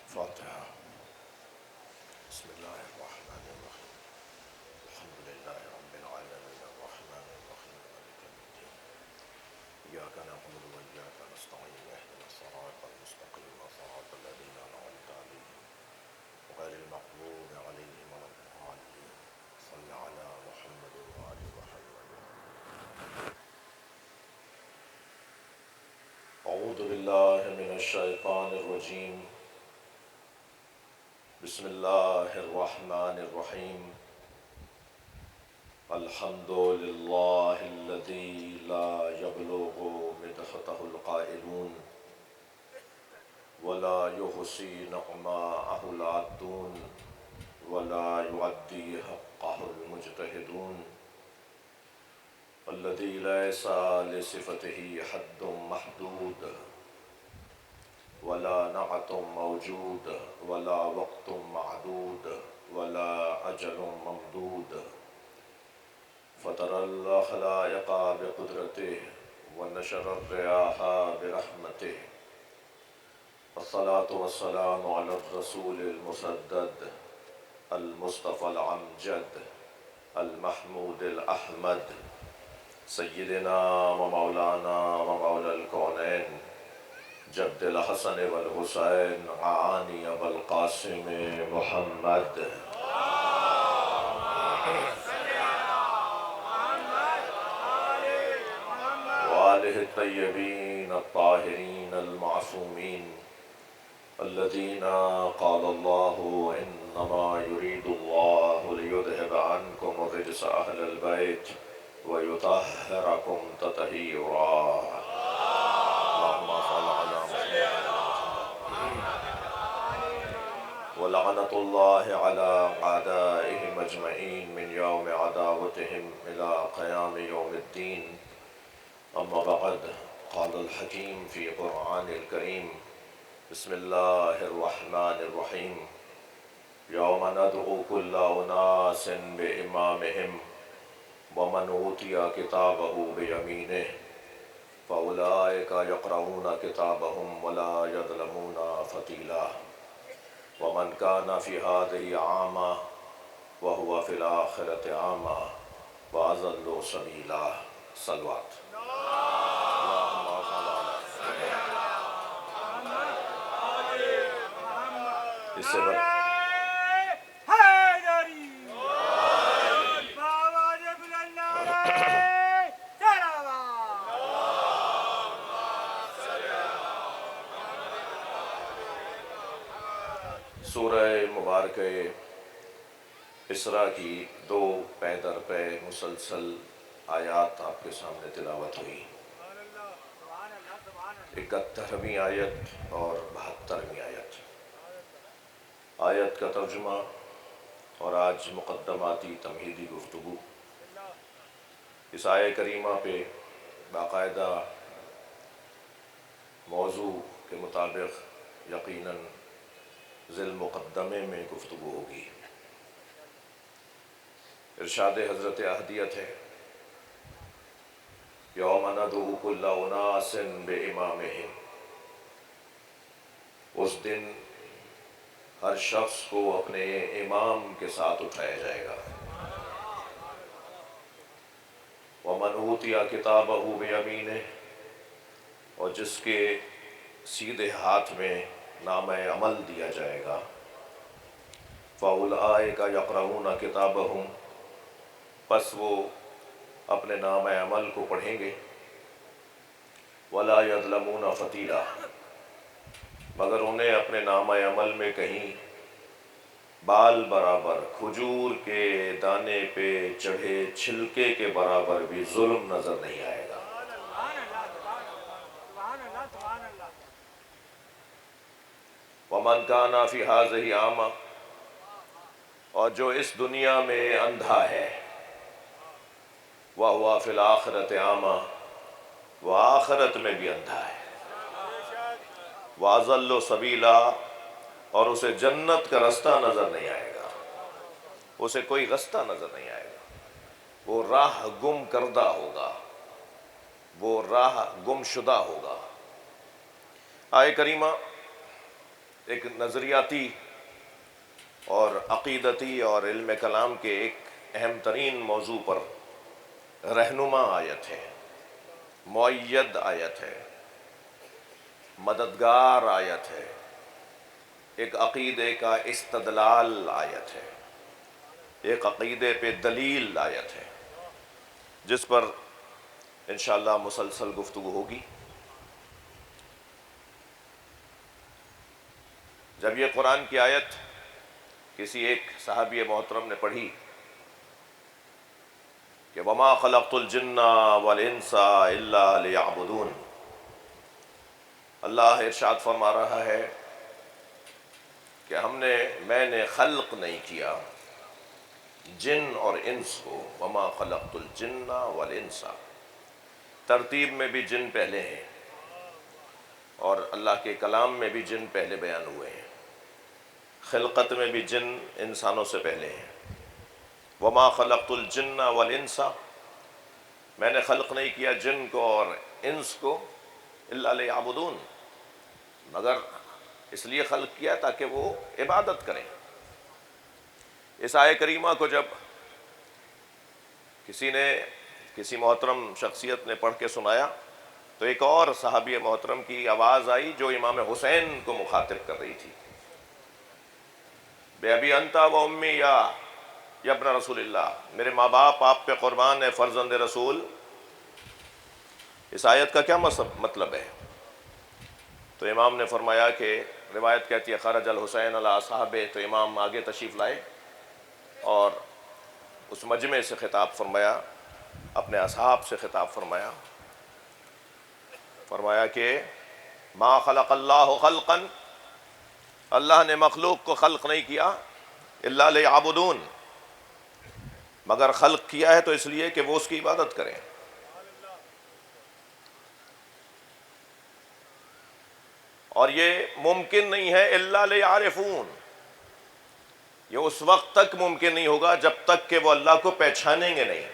فاتحة. بسم الله الرحمن الرحيم. الحمد لله رب العالمين الرحمن الرحيم مالك يوم الدين. إياك نعبد وإياك نستعين اهدنا الصراط المستقيم صراط الذين أنعمت عليهم غير المغضوب عليهم ولا الضالين. صل على محمد وآل محمد. أعوذ بالله من الشيطان الرجيم. بسم الله الرحمن الرحيم. الحمد لله الذي لا يبلغ مدحته القائلون ولا يحصي نعماءه العادون ولا يؤدي حقه المجتهدون الذي ليس لصفته حد محدود ولا نعت موجود ولا وقت معدود ولا أجل ممدود فطر الخلائق بقدرته ونشر الرياح برحمته والصلاة والسلام على الرسول المسدد المصطفى الأمجد المحمود الأحمد سيدنا ومولانا ومولى الكونين جد الحسن والحسين عاني والقاسم محمد وآله الطيبين الطاهرين المعصومين الذين قال الله إنما يريد الله ليذهب عنكم الرجس أهل البيت ويطهركم تطهيرا. اللهم صل على محمد. ولعنة الله على أعدائهم أجمعين من يوم عداوتهم إلى قيام يوم الدين. أما بعد، قال الحكيم في قرآن الكريم: بسم الله الرحمن الرحيم. يوم ندعو كل أناس بإمامهم ومن أوتي كتابه بيمينه فأولئك يقرؤون كتابهم ولا يظلمون فتيلا ومن كان في هذه أعمى وهو في الآخرة أعمى وأضل سبيلا. صلوات. اس سے بڑھ سورہ مبارکہ اسراء کی دو پے در پے مسلسل آیات آپ کے سامنے تلاوت ہوئی. 71ویں آیت اور 72ویں آیت. آیت کا ترجمہ اور آج مقدماتی تمہیدی گفتگو. اس آیہ کریمہ پہ باقاعدہ موضوع کے مطابق یقیناً ذیل مقدمے میں گفتگو ہوگی. ارشاد حضرت احدیت ہے: یوم ندعو کل اناس بامامہم. اس دن ہر شخص کو اپنے امام کے ساتھ اٹھایا جائے گا. ومن اوتی کتابہ بیمینہ. اور جس کے سیدھے ہاتھ میں نامہ عمل دیا جائے گا. فَأُولَئِكَ يَقْرَؤُونَ كِتَابَهُمْ. پس وہ اپنے نامہ عمل کو پڑھیں گے. وَلَا يَظْلَمُونَ فَتِيلًا. مگر انہیں اپنے نامہ عمل میں کہیں بال برابر کھجور کے دانے پہ چڑھے چھلکے کے برابر بھی ظلم نظر نہیں آئے گا. وَمَنْ كَانَ فِي هَٰذِهِ أَعْمَىٰ. اور جو اس دنیا میں اندھا ہے. وَهُوَ فِي الْآخِرَةِ أَعْمَىٰ. وہ آخرت میں بھی اندھا ہے. وَأَضَلُّ سَبِيلًا. اور اسے جنت کا رستہ نظر نہیں آئے گا. اسے کوئی رستہ نظر نہیں آئے گا. وہ راہ گم کردہ ہوگا. وہ راہ گم شدہ ہوگا. آیہ کریمہ ایک نظریاتی اور عقیدتی اور علم کلام کے ایک اہم ترین موضوع پر رہنما آیت ہے، مؤید آیت ہے، مددگار آیت ہے، ایک عقیدے کا استدلال آیت ہے، ایک عقیدے پہ دلیل آیت ہے، جس پر انشاءاللہ مسلسل گفتگو ہوگی۔ جب یہ قرآن کی آیت کسی ایک صحابی محترم نے پڑھی کہ وَمَا خَلَقْتُ الْجِنَّ وَالْإِنسَ إِلَّا لِيَعْبُدُونَ، اللہ ارشاد فرما رہا ہے کہ میں نے خلق نہیں کیا جن اور انس کو۔ وَمَا خَلَقْتُ الْجِنَّ وَالْإِنسَ، ترتیب میں بھی جن پہلے ہیں اور اللہ کے کلام میں بھی جن پہلے بیان ہوئے ہیں، خلقت میں بھی جن انسانوں سے پہلے ہیں۔ وَمَا خَلَقْتُ الْجِنَّ وَالْإِنسَ، میں نے خلق نہیں کیا جن کو اور انس کو إِلَّا لِيَعْبُدُونَ، مگر اس لیے خلق کیا تاکہ وہ عبادت کریں۔ اس آیہ کریمہ کو جب کسی محترم شخصیت نے پڑھ کے سنایا تو ایک اور صحابی محترم کی آواز آئی جو امام حسین کو مخاطب کر رہی تھی، بے ابی انت و امی یا ابن رسول اللہ، میرے ماں باپ آپ پہ قربان ہے فرزند رسول۔ اس آیت کا کیا مطلب ہے؟ تو امام نے فرمایا کہ روایت کہتی ہے خرج الحسین علی اصحابہ، تو امام آگے تشریف لائے اور اس مجمع سے خطاب فرمایا، اپنے اصحاب سے خطاب فرمایا کہ ما خلق اللہ خلقا، اللہ نے مخلوق کو خلق نہیں کیا الا لیعبدون، مگر خلق کیا ہے تو اس لیے کہ وہ اس کی عبادت کریں۔ اور یہ ممکن نہیں ہے الا لیعرفون، یہ اس وقت تک ممکن نہیں ہوگا جب تک کہ وہ اللہ کو پہچانیں گے نہیں۔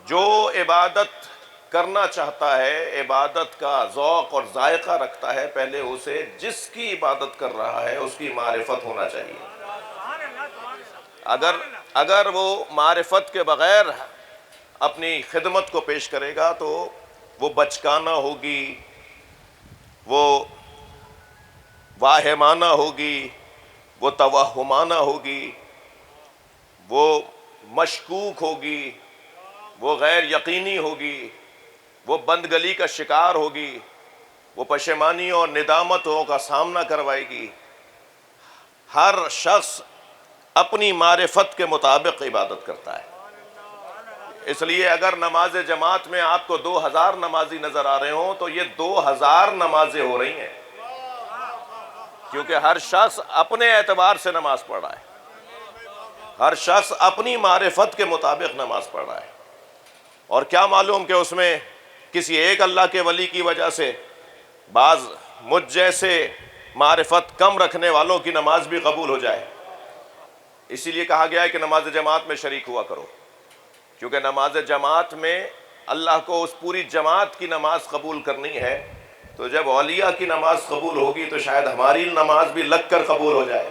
جو عبادت کرنا چاہتا ہے، عبادت کا ذوق اور ذائقہ رکھتا ہے، پہلے اسے جس کی عبادت کر رہا ہے اس کی معرفت ہونا چاہیے۔ اگر وہ معرفت کے بغیر اپنی خدمت کو پیش کرے گا تو وہ بچکانہ ہوگی، وہ واہمانہ ہوگی، وہ توہمانہ ہوگی، وہ مشکوک ہوگی، وہ غیر یقینی ہوگی، وہ بندگلی کا شکار ہوگی، وہ پشیمانیوں اور ندامتوں کا سامنا کروائے گی۔ ہر شخص اپنی معرفت کے مطابق عبادت کرتا ہے۔ اس لیے اگر نماز جماعت میں آپ کو 2000 نمازی نظر آ رہے ہوں تو یہ 2000 نمازیں ہو رہی ہیں، کیونکہ ہر شخص اپنے اعتبار سے نماز پڑھ رہا ہے، ہر شخص اپنی معرفت کے مطابق نماز پڑھ رہا ہے۔ اور کیا معلوم کہ اس میں کسی ایک اللہ کے ولی کی وجہ سے بعض مجھ جیسے معرفت کم رکھنے والوں کی نماز بھی قبول ہو جائے۔ اسی لیے کہا گیا ہے کہ نماز جماعت میں شریک ہوا کرو، کیونکہ نماز جماعت میں اللہ کو اس پوری جماعت کی نماز قبول کرنی ہے، تو جب اولیاء کی نماز قبول ہوگی تو شاید ہماری نماز بھی لگ کر قبول ہو جائے۔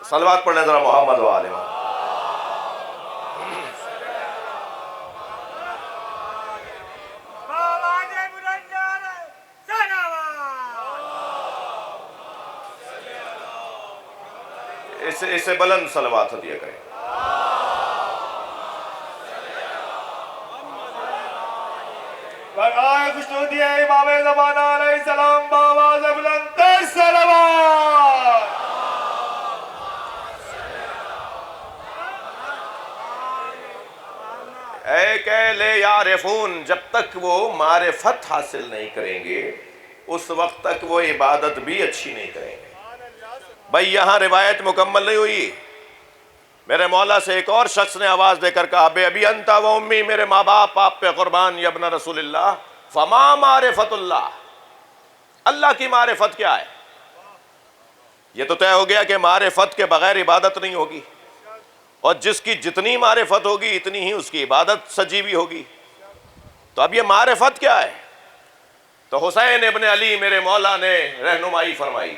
صلوات پڑھنے ذرا محمد و آل محمد۔ اسے بلند صلوات دیا کریں۔ برائے خوشنودی امام زمانہ علیہ السلام بآواز بلند تر صلوات۔ اے کہ لے یعرفون، جب تک وہ معرفت حاصل نہیں کریں گے اس وقت تک وہ عبادت بھی اچھی نہیں کریں گے۔ بھائی یہاں روایت مکمل نہیں ہوئی، میرے مولا سے ایک اور شخص نے آواز دے کر کہا بے ابی انت و امی، میرے ماں باپ آپ پہ قربان یا ابن رسول اللہ، فما معرفت اللہ، اللہ کی معرفت کیا ہے؟ یہ تو طے ہو گیا کہ معرفت کے بغیر عبادت نہیں ہوگی، اور جس کی جتنی معرفت ہوگی اتنی ہی اس کی عبادت سجی ہوئی ہوگی۔ تو اب یہ معرفت کیا ہے؟ تو حسین ابن علی میرے مولا نے رہنمائی فرمائی،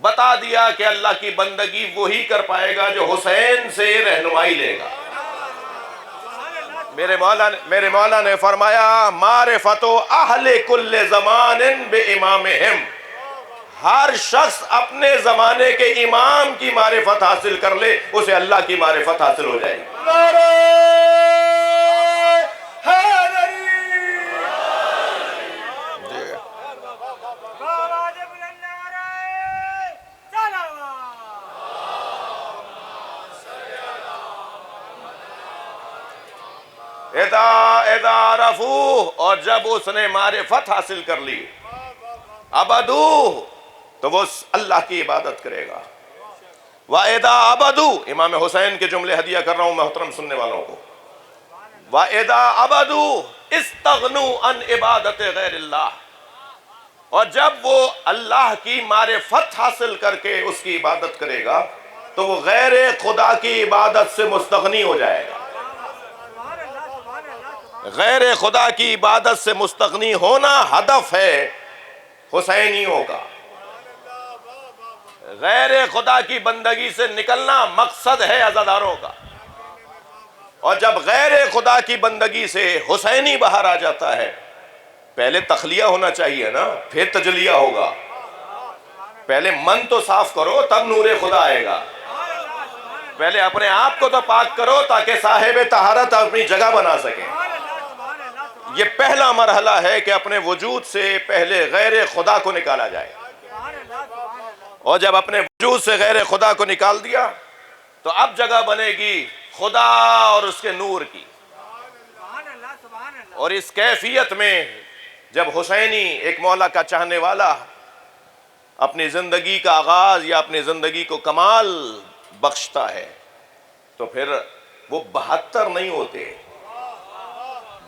بتا دیا کہ اللہ کی بندگی وہی کر پائے گا جو حسین سے رہنمائی لے گا۔ میرے مولا نے فرمایا معرفت اہل کل زمان بامامہم، ہر شخص اپنے زمانے کے امام کی معرفت حاصل کر لے، اسے اللہ کی معرفت حاصل ہو جائے گی۔ اذا رفوہ، اور جب اس نے معرفت حاصل کر لی، عبدوہ، تو وہ اللہ کی عبادت کرے گا۔ وَإِذَا عَبَدُوا، امام حسین کے جملے ہدیہ کر رہا ہوں محترم سننے والوں کو، وَإِذَا عَبَدُوا اسْتَغْنُوا عَنْ عِبَادَتِ غَيْرِ اللَّهِ، اور جب وہ اللہ کی معرفت حاصل کر کے اس کی عبادت کرے گا تو وہ غیر خدا کی عبادت سے مستغنی ہو جائے گا۔ غیر خدا کی عبادت سے مستغنی ہونا ہدف ہے حسینیوں کا، غیر خدا کی بندگی سے نکلنا مقصد ہے عزاداروں کا۔ اور جب غیر خدا کی بندگی سے حسینی باہر آ جاتا ہے، پہلے تخلیہ ہونا چاہیے نا، پھر تجلیہ ہوگا۔ پہلے من تو صاف کرو تب نور خدا آئے گا۔ پہلے اپنے آپ کو تو پاک کرو تاکہ صاحب طہارت اپنی جگہ بنا سکے۔ یہ پہلا مرحلہ ہے کہ اپنے وجود سے پہلے غیر خدا کو نکالا جائے، اور جب اپنے وجود سے غیر خدا کو نکال دیا تو اب جگہ بنے گی خدا اور اس کے نور کی۔ اور اس کیفیت میں جب حسینی ایک مولا کا چاہنے والا اپنی زندگی کا آغاز یا اپنی زندگی کو کمال بخشتا ہے تو پھر وہ 72 نہیں ہوتے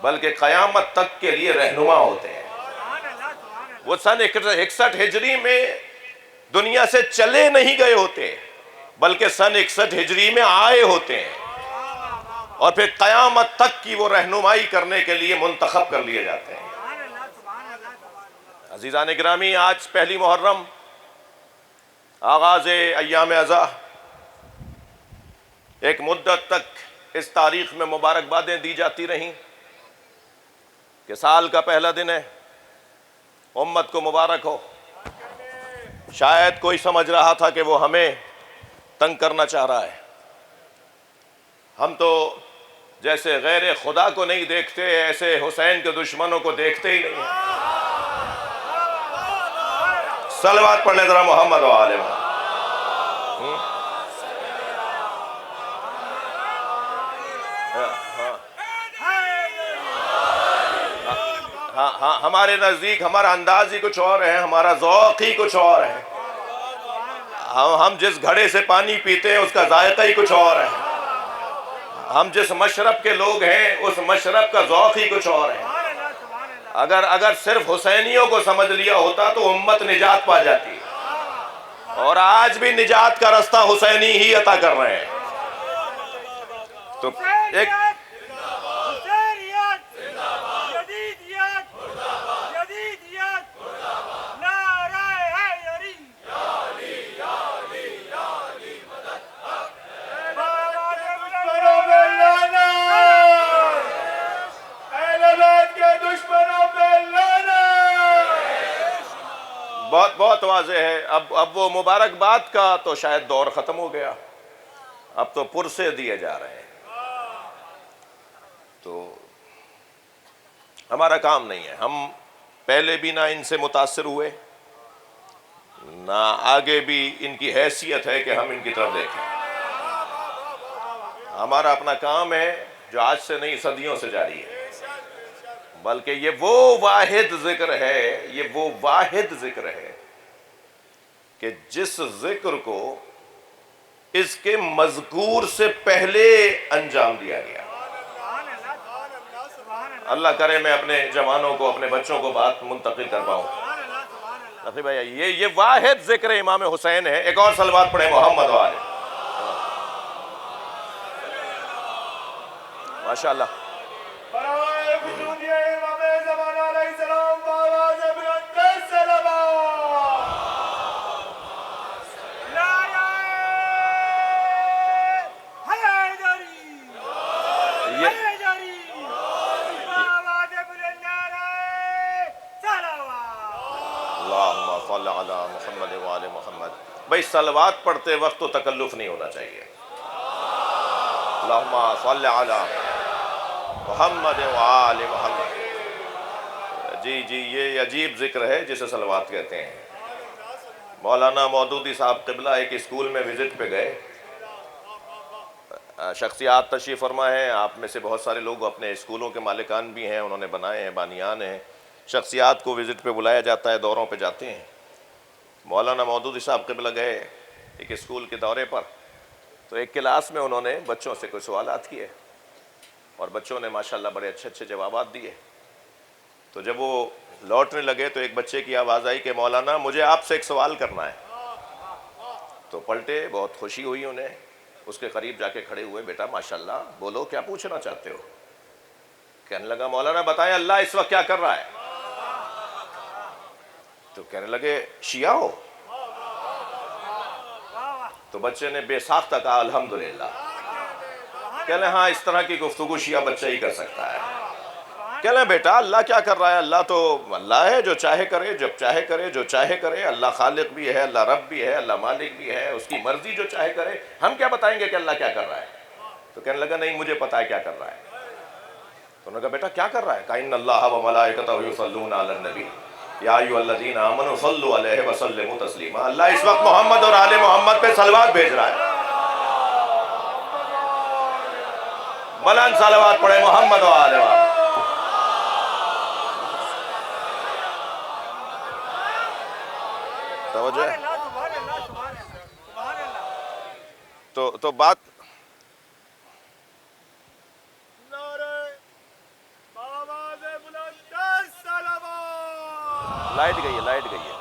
بلکہ قیامت تک کے لیے رہنما ہوتے ہیں۔ وہ سن 61 ہجری میں دنیا سے چلے نہیں گئے ہوتے بلکہ سن 61 ہجری میں آئے ہوتے ہیں، اور پھر قیامت تک کی وہ رہنمائی کرنے کے لیے منتخب کر لیے جاتے ہیں۔ عزیزان گرامی، آج پہلی محرم، آغاز ایام عزا، ایک مدت تک اس تاریخ میں مبارکبادیں دی جاتی رہیں کہ سال کا پہلا دن ہے، امت کو مبارک ہو۔ شاید کوئی سمجھ رہا تھا کہ وہ ہمیں تنگ کرنا چاہ رہا ہے۔ ہم تو جیسے غیر خدا کو نہیں دیکھتے ایسے حسین کے دشمنوں کو دیکھتے ہی نہیں ہیں۔ صلوات پڑھ لیں ذرا محمد و آل محمد۔ ہاں، ہمارے نزدیک ہمارا انداز ہی کچھ اور ہے، ہمارا ذوق ہی کچھ اور ہے، ہم جس گھڑے سے پانی پیتے ہیں اس کا ذائقہ ہی کچھ اور ہے، ہم جس مشرب کے لوگ ہیں اس مشرب کا ذوق ہی کچھ اور ہے۔ اگر صرف حسینیوں کو سمجھ لیا ہوتا تو امت نجات پا جاتی، اور آج بھی نجات کا رستہ حسینی ہی عطا کر رہے ہیں۔ تو ایک بہت واضح ہے۔ اب وہ مبارکباد کا تو شاید دور ختم ہو گیا، اب تو پرسے دیے جا رہے ہیں، تو ہمارا کام نہیں ہے۔ ہم پہلے بھی نہ ان سے متاثر ہوئے، نہ آگے بھی ان کی حیثیت ہے کہ ہم ان کی طرف دیکھیں۔ ہمارا اپنا کام ہے جو آج سے نہیں صدیوں سے جاری ہے، بلکہ یہ وہ واحد ذکر ہے، یہ وہ واحد ذکر ہے کہ جس ذکر کو اس کے مذکور سے پہلے انجام دیا گیا۔ اللہ کرے میں اپنے جوانوں کو، اپنے بچوں کو بات منتقل کر پاؤں۔ نقی بھائی، یہ واحد ذکر امام حسین ہے۔ ایک اور صلوات پڑھیں محمد والے۔ ماشاءاللہ۔ اللہم صل علی محمد وآل محمد. بھئی صلوات پڑھتے وقت تو تکلف نہیں ہونا چاہیے. اللہم صل علی محمد وآل محمد. جی یہ عجیب ذکر ہے جسے صلوات کہتے ہیں. مولانا مودودی صاحب قبلہ ایک اسکول میں وزٹ پہ گئے. شخصیات تشریف فرما ہیں. آپ میں سے بہت سارے لوگ اپنے اسکولوں کے مالکان بھی ہیں, انہوں نے بنائے ہیں, بانیان ہیں. شخصیات کو وزٹ پہ بلایا جاتا ہے, دوروں پہ جاتے ہیں. مولانا مودودی صاحب قبلہ گئے ایک اسکول کے دورے پر, تو ایک کلاس میں انہوں نے بچوں سے کوئی سوالات کیے اور بچوں نے ماشاءاللہ بڑے اچھے جوابات دیے. تو جب وہ لوٹنے لگے تو ایک بچے کی آواز آئی کہ مولانا مجھے آپ سے ایک سوال کرنا ہے. تو پلٹے, بہت خوشی ہوئی انہیں, اس کے قریب جا کے کھڑے ہوئے. بیٹا ماشاءاللہ بولو کیا پوچھنا چاہتے ہو؟ کہنے لگا مولانا بتائیں اللہ اس وقت کیا کر رہا ہے؟ تو کہنے لگے شیعہ ہو؟ تو بچے نے بے ساختہ کہا الحمدللہ. کہنے ہاں اس طرح کی گفتگو شیعہ بچہ ہی کر سکتا ہے. کہنے بیٹا اللہ کیا کر رہا ہے؟ اللہ تو اللہ ہے, جو چاہے کرے, جب چاہے کرے, جو چاہے کرے. اللہ خالق بھی ہے, اللہ رب بھی ہے, اللہ مالک بھی ہے, اس کی مرضی جو چاہے کرے. ہم کیا بتائیں گے کہ اللہ کیا کر رہا ہے؟ تو کہنے لگا نہیں مجھے پتا ہے کیا کر رہا ہے. تو انہوں نے کہا بیٹا کیا کر رہا ہے؟ کہا ان اللہ و ملائکتہ یصلون علی النبی یا ایھا الذین آمنوا صلوا علیہ وسلموا تسلیما. اللہ اس وقت محمد اور آل محمد پہ صلوات بھیج رہا ہے. بلند صلوات پڑھے محمد و آل محمد. توجہ ہے؟ تو بات لائٹ گئی ہے.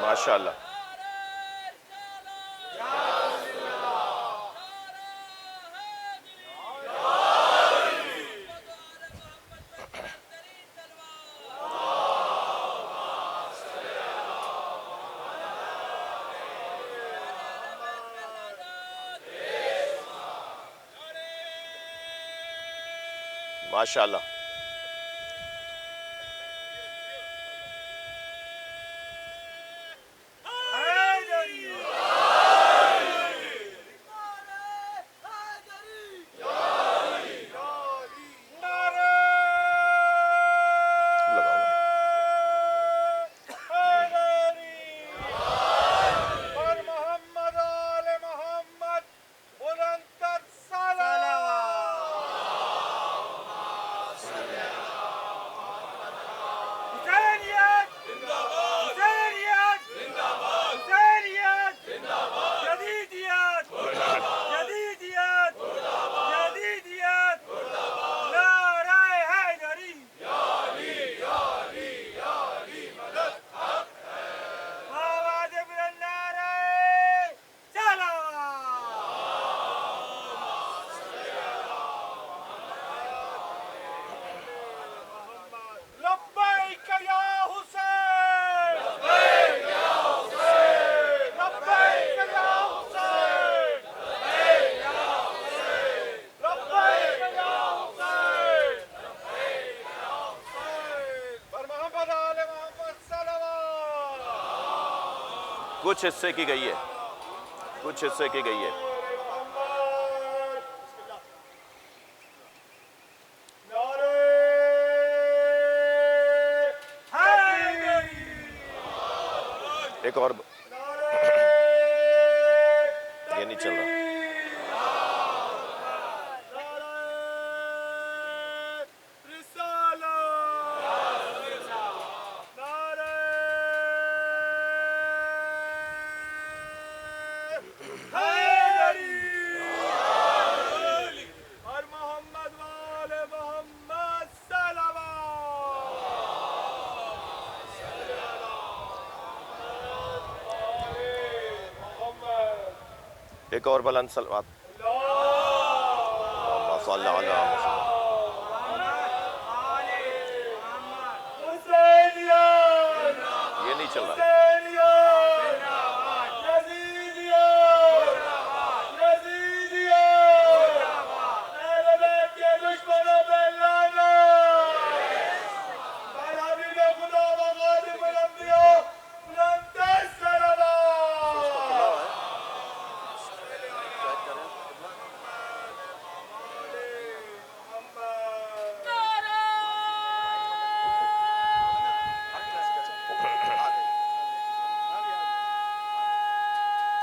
ماشاءاللہ. ماشاءاللہ. کچھ حصے کی گئی ہے. ایک اور یہ نہیں چل رہا. ایک اور بلند صلوات. اللہم صلی علی محمد. یہ نہیں چل رہا.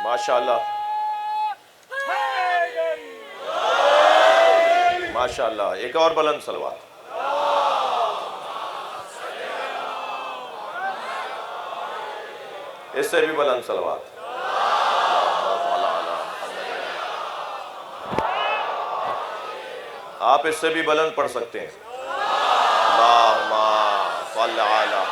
ماشاءاللہ ماشاءاللہ. ایک اور بلند صلوات. اس سے بھی بلند صلوات. آپ اس سے بھی بلند پڑھ سکتے ہیں. اللہم صلی علی.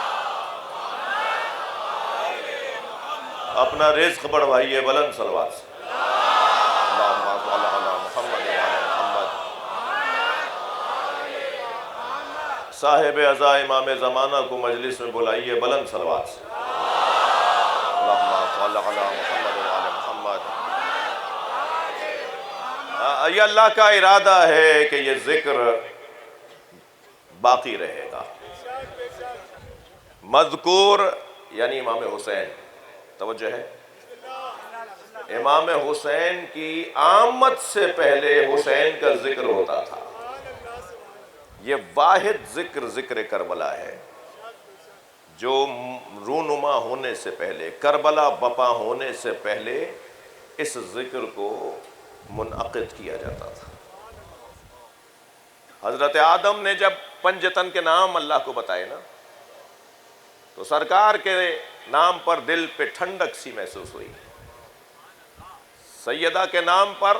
اپنا رزق بڑھوائیے بلند صلوات سے. اللہم صلی علی محمد وعلی محمد. صاحب عزا امام زمانہ کو مجلس میں بلائیے بلند صلوات سے. اللہم صلی علی محمد وعلی محمد. یہ اللہ کا ارادہ ہے کہ یہ ذکر باقی رہے گا. مذکور یعنی امام حسین. توجہ ہے. امام حسین کی آمد سے پہلے حسین کا ذکر ہوتا تھا. یہ واحد ذکر کربلا ہے جو رونما ہونے سے پہلے، کربلا بپا ہونے سے پہلے اس ذکر کو منعقد کیا جاتا تھا. حضرت آدم نے جب پنجتن کے نام اللہ کو بتائے نا، تو سرکار کے نام پر دل پہ ٹھنڈک سی محسوس ہوئی. سیدہ کے نام پر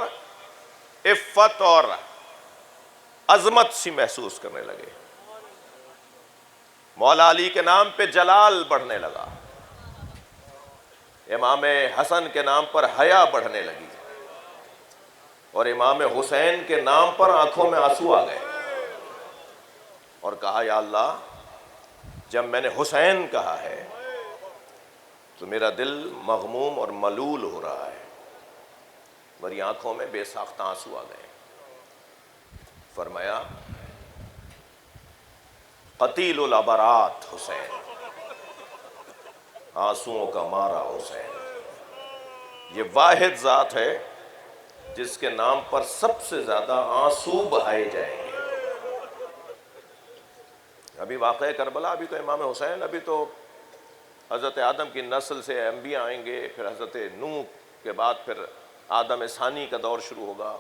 عفت اور عظمت سی محسوس کرنے لگے. مولا علی کے نام پہ جلال بڑھنے لگا. امام حسن کے نام پر حیا بڑھنے لگی. اور امام حسین کے نام پر آنکھوں میں آنسو آ گئے. اور کہا یا اللہ، جب میں نے حسین کہا ہے تو میرا دل مغموم اور ملول ہو رہا ہے. میری آنکھوں میں بے ساختہ آنسو آ گئے. فرمایا قتیل العبرات حسین، آنسوؤں کا مارا حسین. یہ واحد ذات ہے جس کے نام پر سب سے زیادہ آنسو بہائے جائیں گے. ابھی واقعہ کربلا، ابھی تو امام حسین، ابھی تو حضرت آدم کی نسل سے انبیاء آئیں گے، پھر حضرت نوح کے بعد پھر آدم ثانی کا دور شروع ہوگا،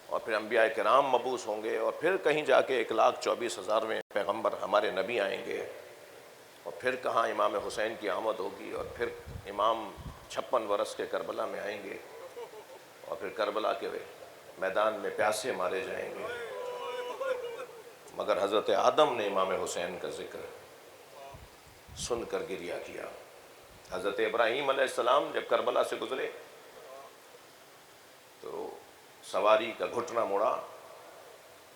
اور پھر انبیاء کرام مبعوث ہوں گے، اور پھر کہیں جا کے 1,24,000 پیغمبر ہمارے نبی آئیں گے، اور پھر کہاں امام حسین کی آمد ہوگی، اور پھر امام 56 برس کے کربلا میں آئیں گے، اور پھر کربلا کے میدان میں پیاسے مارے جائیں گے. مگر حضرت آدم نے امام حسین کا ذکر سن کر گریہ کیا. حضرت ابراہیم علیہ السلام جب کربلا سے گزرے تو سواری کا گھٹنا مڑا،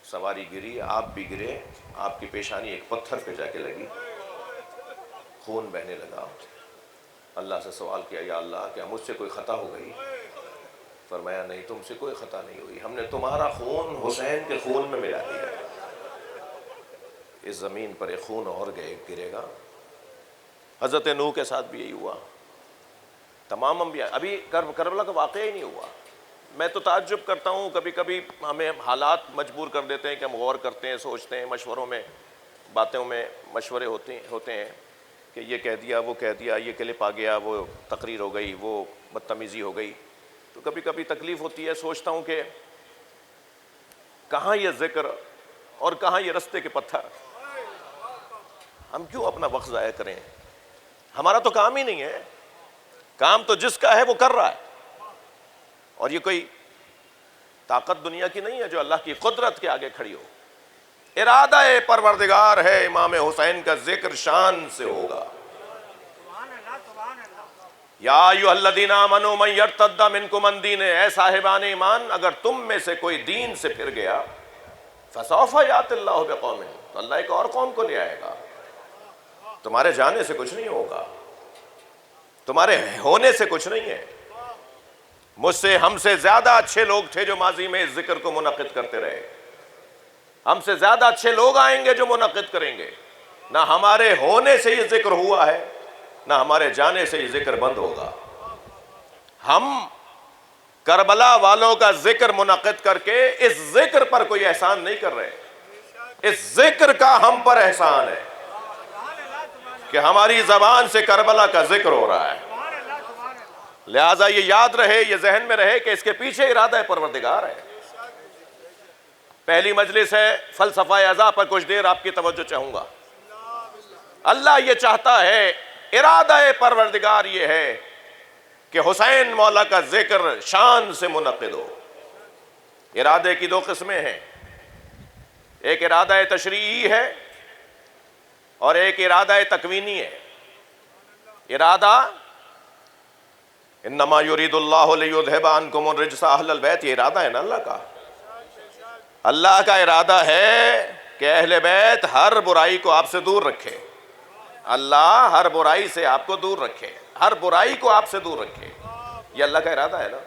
سواری گری، آپ بھی گرے، آپ کی پیشانی ایک پتھر پہ جا کے لگی، خون بہنے لگا. اللہ سے سوال کیا یا اللہ کیا مجھ سے کوئی خطا ہو گئی؟ فرمایا نہیں، تم سے کوئی خطا نہیں ہوئی، ہم نے تمہارا خون حسین کے خون میں ملا دیا. اس زمین پر ایک خون اور گرے گا. حضرت نوح کے ساتھ بھی یہی ہوا. تمام انبیاء، ابھی کربلا کا واقعہ ہی نہیں ہوا. میں تو تعجب کرتا ہوں، کبھی کبھی ہمیں حالات مجبور کر دیتے ہیں کہ ہم غور کرتے ہیں، سوچتے ہیں، مشوروں میں، باتوں میں مشورے ہوتے ہیں کہ یہ کہہ دیا، وہ کہہ دیا، یہ کلپ آ گیا، وہ تقریر ہو گئی، وہ بدتمیزی ہو گئی. تو کبھی کبھی تکلیف ہوتی ہے، سوچتا ہوں کہ کہاں یہ ذکر اور کہاں یہ رستے کے پتھر. ہم کیوں اپنا وقت ضائع کریں؟ ہمارا تو کام ہی نہیں ہے. کام تو جس کا ہے وہ کر رہا ہے. اور یہ کوئی طاقت دنیا کی نہیں ہے جو اللہ کی قدرت کے آگے کھڑی ہو. ارادہ پروردگار ہے، امام حسین کا ذکر شان سے ہوگا. یا ایھا الذین آمنوا من یرتد منکم عن دینہ، اے صاحبان ایمان اگر تم میں سے کوئی دین سے پھر گیا، فسوف یأتی اللہ بقوم، تو اللہ ایک اور قوم کو لے آئے گا. تمہارے جانے سے کچھ نہیں ہوگا، تمہارے ہونے سے کچھ نہیں ہے. مجھ سے ہم سے زیادہ اچھے لوگ تھے جو ماضی میں اس ذکر کو منعقد کرتے رہے. ہم سے زیادہ اچھے لوگ آئیں گے جو منعقد کریں گے. نہ ہمارے ہونے سے یہ ذکر ہوا ہے، نہ ہمارے جانے سے یہ ذکر بند ہوگا. ہم کربلا والوں کا ذکر منعقد کر کے اس ذکر پر کوئی احسان نہیں کر رہے. اس ذکر کا ہم پر احسان ہے کہ ہماری زبان سے کربلا کا ذکر ہو رہا ہے. لہٰذا یہ یاد رہے، یہ ذہن میں رہے کہ اس کے پیچھے ارادہ پروردگار ہے. پہلی مجلس ہے فلسفہ اعضاء پر کچھ دیر آپ کی توجہ چاہوں گا. اللہ یہ چاہتا ہے، ارادہ پروردگار یہ ہے کہ حسین مولا کا ذکر شان سے منعقد ہو. ارادے کی دو قسمیں ہیں، ایک ارادہ تشریعی ہے اور ایک ارادہ تکوینی ہے. ارادہ انما یرید اللہ لیذھب عنکم الرجس اہل البیت، یہ ارادہ ہے نا اللہ کا. اللہ کا ارادہ ہے کہ اہل بیت ہر برائی کو آپ سے دور رکھے. اللہ ہر برائی سے آپ کو دور رکھے، ہر برائی کو آپ سے دور رکھے. یہ اللہ کا ارادہ ہے نا.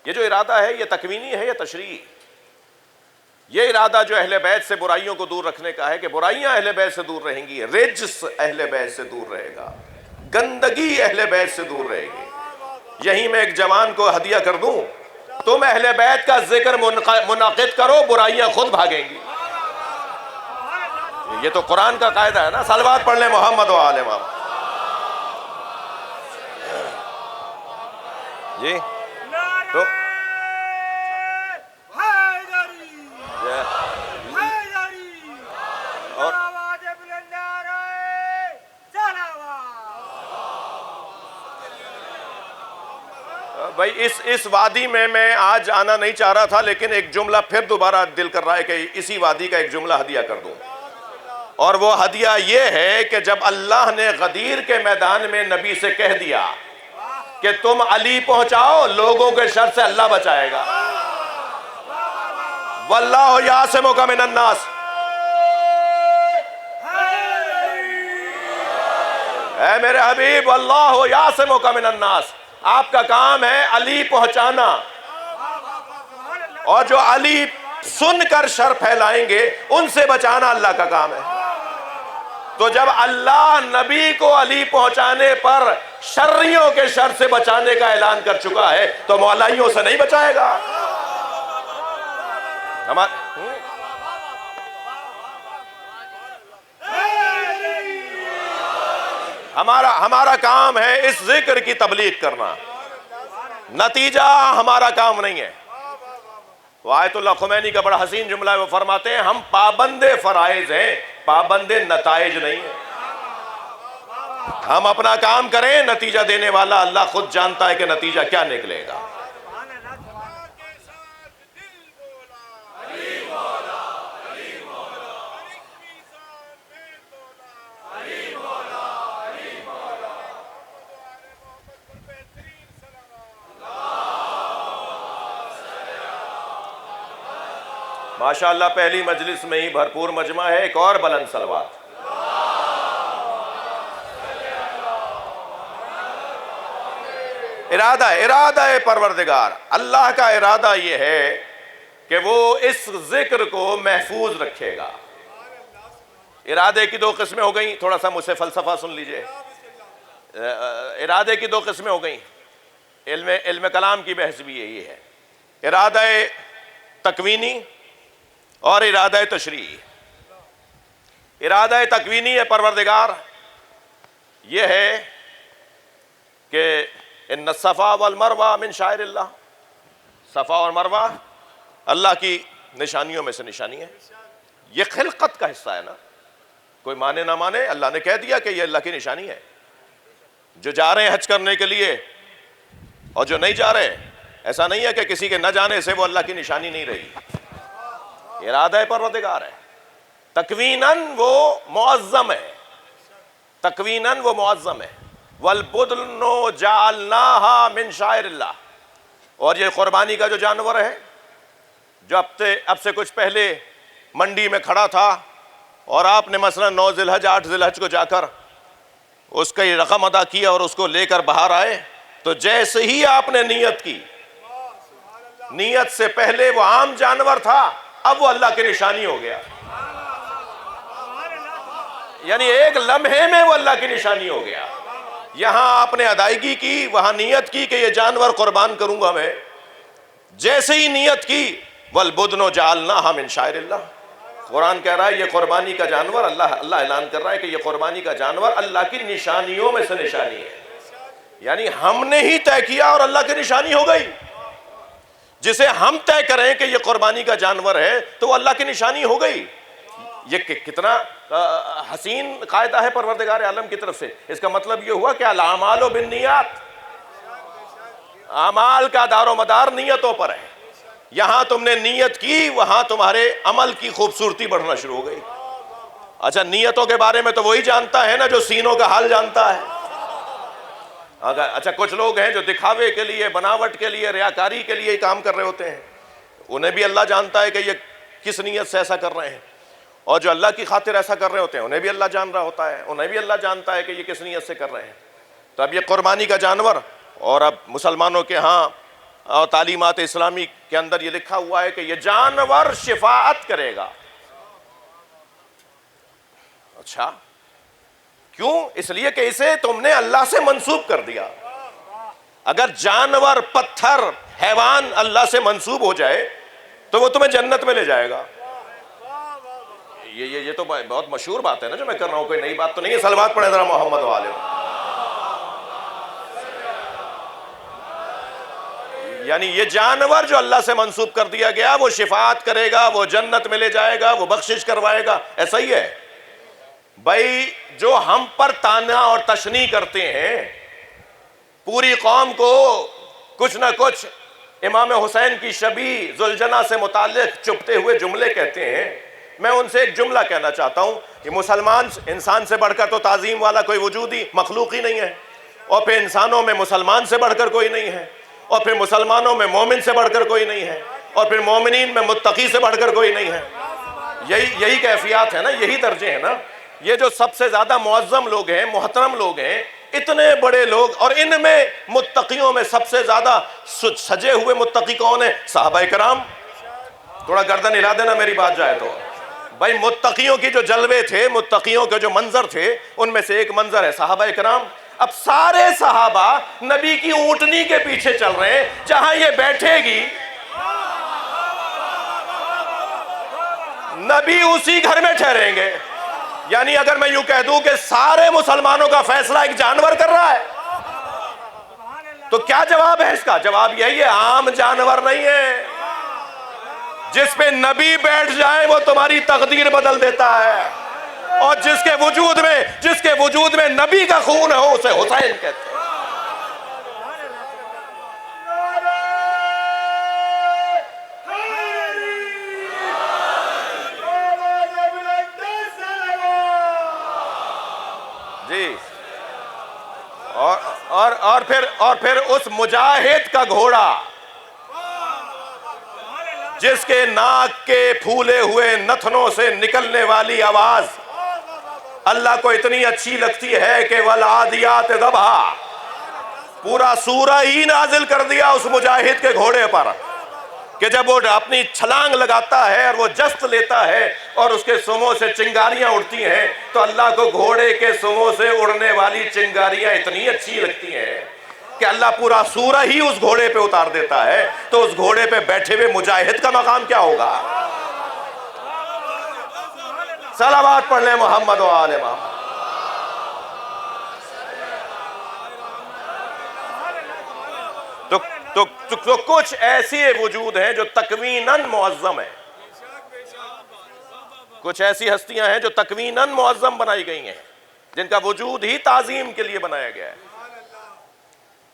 یہ جو ارادہ ہے یہ تکوینی ہے یا تشریعی؟ یہ ارادہ جو اہل بیت سے برائیوں کو دور رکھنے کا ہے کہ برائیاں اہل بیت سے دور رہیں گی، رجس اہل بیت سے دور رہے گا، گندگی اہل بیت سے دور رہے گی. یہی میں ایک جوان کو ہدیہ کر دوں، تم اہل بیت کا ذکر منعقد کرو، برائیاں خود بھاگیں گی. یہ تو قرآن کا قاعدہ ہے نا. صلوات پڑھ لیں محمد و آل محمد. جی تو اور بھائی اس وادی میں آج آنا نہیں چاہ رہا تھا، لیکن ایک جملہ پھر دوبارہ دل کر رہا ہے کہ اسی وادی کا ایک جملہ ہدیہ کر دوں. اور وہ ہدیہ یہ ہے کہ جب اللہ نے غدیر کے میدان میں نبی سے کہہ دیا کہ تم علی پہنچاؤ، لوگوں کے شر سے اللہ بچائے گا. واللہ یعصمک من الناس. اے میرے حبیب، واللہ یعصمک من الناس، آپ کا کام ہے علی پہنچانا، اور جو علی سن کر شر پھیلائیں گے ان سے بچانا اللہ کا کام ہے. تو جب اللہ نبی کو علی پہنچانے پر شریوں کے شر سے بچانے کا اعلان کر چکا ہے تو مولائیوں سے نہیں بچائے گا. ہمارا کام ہے اس ذکر کی تبلیغ کرنا، نتیجہ ہمارا کام نہیں ہے. آیت اللہ خمینی کا بڑا حسین جملہ ہے، وہ فرماتے ہیں ہم پابند فرائض ہیں، پابند نتائج نہیں ہیں. ہم اپنا کام کریں، نتیجہ دینے والا اللہ خود جانتا ہے کہ نتیجہ کیا نکلے گا. ماشاءاللہ پہلی مجلس میں ہی بھرپور مجمع ہے. ایک اور بلند صلوات. ارادہ پروردگار، اللہ کا ارادہ یہ ہے کہ وہ اس ذکر کو محفوظ رکھے گا. ارادے کی دو قسمیں ہو گئیں. تھوڑا سا مجھ سے فلسفہ سن لیجئے. ارادے کی دو قسمیں ہو گئیں. علم کلام کی بحث بھی یہی ہے، ارادہ تکوینی اور ارادہ تشریعی. ارادہ تکوینی پروردگار یہ ہے کہ ان الصفا والمروہ من شعائر اللہ، صفا اور مروہ اللہ کی نشانیوں میں سے نشانی ہے. یہ خلقت کا حصہ ہے نا، کوئی مانے نہ مانے اللہ نے کہہ دیا کہ یہ اللہ کی نشانی ہے. جو جا رہے ہیں حج کرنے کے لیے اور جو نہیں جا رہے، ایسا نہیں ہے کہ کسی کے نہ جانے سے وہ اللہ کی نشانی نہیں رہی. ارادہ پروردگار ہے. تکویناً وہ معظم ہے، تکویناً وہ معظم ہے. والبدن جعلناها من شعائر اللہ. اور یہ قربانی کا جو جانور ہے جو اب سے کچھ پہلے منڈی میں کھڑا تھا اور آپ نے مثلا 9 ذی الحج 8 ذی الحج کو جا کر اس کا یہ رقم ادا کیا اور اس کو لے کر باہر آئے، تو جیسے ہی آپ نے نیت کی، نیت سے پہلے وہ عام جانور تھا، اب وہ اللہ کی نشانی ہو گیا. یعنی ایک لمحے میں وہ اللہ کی نشانی ہو گیا. یہاں آپ نے ادائیگی کی، وہاں نیت کی کہ یہ جانور قربان کروں گا میں. جیسے ہی نیت کی، والبدن جعلناها من شعائر اللہ. قرآن کہہ رہا ہے یہ قربانی کا جانور، اللہ اعلان کر رہا ہے کہ یہ قربانی کا جانور اللہ کی نشانیوں میں سے نشانی ہے. یعنی ہم نے ہی طے کیا اور اللہ کی نشانی ہو گئی. جسے ہم طے کریں کہ یہ قربانی کا جانور ہے تو وہ اللہ کی نشانی ہو گئی. یہ کتنا حسین قاعدہ ہے پروردگار عالم کی طرف سے. اس کا مطلب یہ ہوا کہ الاعمال بالنیات، اعمال کا دار و مدار نیتوں پر ہے. یہاں تم نے نیت کی، وہاں تمہارے عمل کی خوبصورتی بڑھنا شروع ہو گئی. اچھا، نیتوں کے بارے میں تو وہی جانتا ہے نا جو سینوں کا حال جانتا ہے. اچھا، کچھ لوگ ہیں جو دکھاوے کے لیے، بناوٹ کے لیے، ریاکاری کے لیے کام کر رہے ہوتے ہیں. انہیں بھی اللہ جانتا ہے کہ یہ کس نیت سے ایسا کر رہے ہیں. اور جو اللہ کی خاطر ایسا کر رہے ہوتے ہیں انہیں بھی اللہ جان رہا ہوتا ہے، انہیں بھی اللہ جانتا ہے کہ یہ کس نیت سے کر رہے ہیں. تو اب یہ قربانی کا جانور، اور اب مسلمانوں کے ہاں اور تعلیمات اسلامی کے اندر یہ لکھا ہوا ہے کہ یہ جانور شفاعت کرے گا. اچھا کیوں؟ اس لیے کہ اسے تم نے اللہ سے منسوب کر دیا. اگر جانور، پتھر، حیوان اللہ سے منسوب ہو جائے تو وہ تمہیں جنت میں لے جائے گا. یہ تو بہت مشہور بات ہے نا جو میں کر رہا ہوں، کوئی نئی بات تو نہیں ہے. صلوات پڑھیں ذرا محمد والے. یعنی یہ جانور جو اللہ سے منسوب کر دیا گیا وہ شفاعت کرے گا، وہ جنت میں لے جائے گا، وہ بخشش کروائے گا. ایسا ہی ہے بھائی. جو ہم پر طعنا اور تشنیع کرتے ہیں، پوری قوم کو کچھ نہ کچھ امام حسین کی شبیہ ذوالجناح سے متعلق چپتے ہوئے جملے کہتے ہیں. میں ان سے ایک جملہ کہنا چاہتا ہوں کہ مسلمان انسان سے بڑھ کر تو تعظیم والا کوئی وجود ہی مخلوق ہی نہیں ہے، اور پھر انسانوں میں مسلمان سے بڑھ کر کوئی نہیں ہے، اور پھر مسلمانوں میں مومن سے بڑھ کر کوئی نہیں ہے، اور پھر مومنین میں متقی سے بڑھ کر کوئی نہیں ہے. یہی کیفیات ہے نا، یہی درجے ہیں نا. یہ جو سب سے زیادہ معظم لوگ ہیں، محترم لوگ ہیں، اتنے بڑے لوگ، اور ان میں متقیوں میں سب سے زیادہ سجے ہوئے متقی کون ہیں؟ صحابہ کرام. تھوڑا گردن ہلا دینا میری بات جائے تو. بھائی متقیوں کی جو جلوے تھے، متقیوں کے جو منظر تھے، ان میں سے ایک منظر ہے صحابہ کرام. اب سارے صحابہ نبی کی اونٹنی کے پیچھے چل رہے ہیں، جہاں یہ بیٹھے گی نبی اسی گھر میں ٹھہریں گے. یعنی اگر میں یوں کہہ دوں کہ سارے مسلمانوں کا فیصلہ ایک جانور کر رہا ہے تو کیا جواب ہے اس کا؟ جواب یہی ہے، عام جانور نہیں ہے. جس پہ نبی بیٹھ جائے وہ تمہاری تقدیر بدل دیتا ہے، اور جس کے وجود میں نبی کا خون ہو اسے حسین کہتے ہیں. جی. اور پھر اس مجاہد کا گھوڑا جس کے ناک کے پھولے ہوئے نتنوں سے نکلنے والی آواز اللہ کو اتنی اچھی لگتی ہے کہ والعادیات ضبحا، پورا سورہ ہی نازل کر دیا اس مجاہد کے گھوڑے پر کہ جب وہ اپنی چھلانگ لگاتا ہے اور وہ جست لیتا ہے اور اس کے سموں سے چنگاریاں اڑتی ہیں تو اللہ کو گھوڑے کے سموں سے اڑنے والی چنگاریاں اتنی اچھی لگتی ہیں کہ اللہ پورا سورہ ہی اس گھوڑے پہ اتار دیتا ہے. تو اس گھوڑے پہ بیٹھے ہوئے مجاہد کا مقام کیا ہوگا؟ صلوات پڑھ لیں محمد و آل محمد. تو کچھ ایسے وجود ہیں جو تکویناً معظم ہیں، کچھ ایسی ہستیاں ہیں جو تکویناً معظم بنائی گئی ہیں، جن کا وجود ہی تعظیم کے لیے بنایا گیا ہے.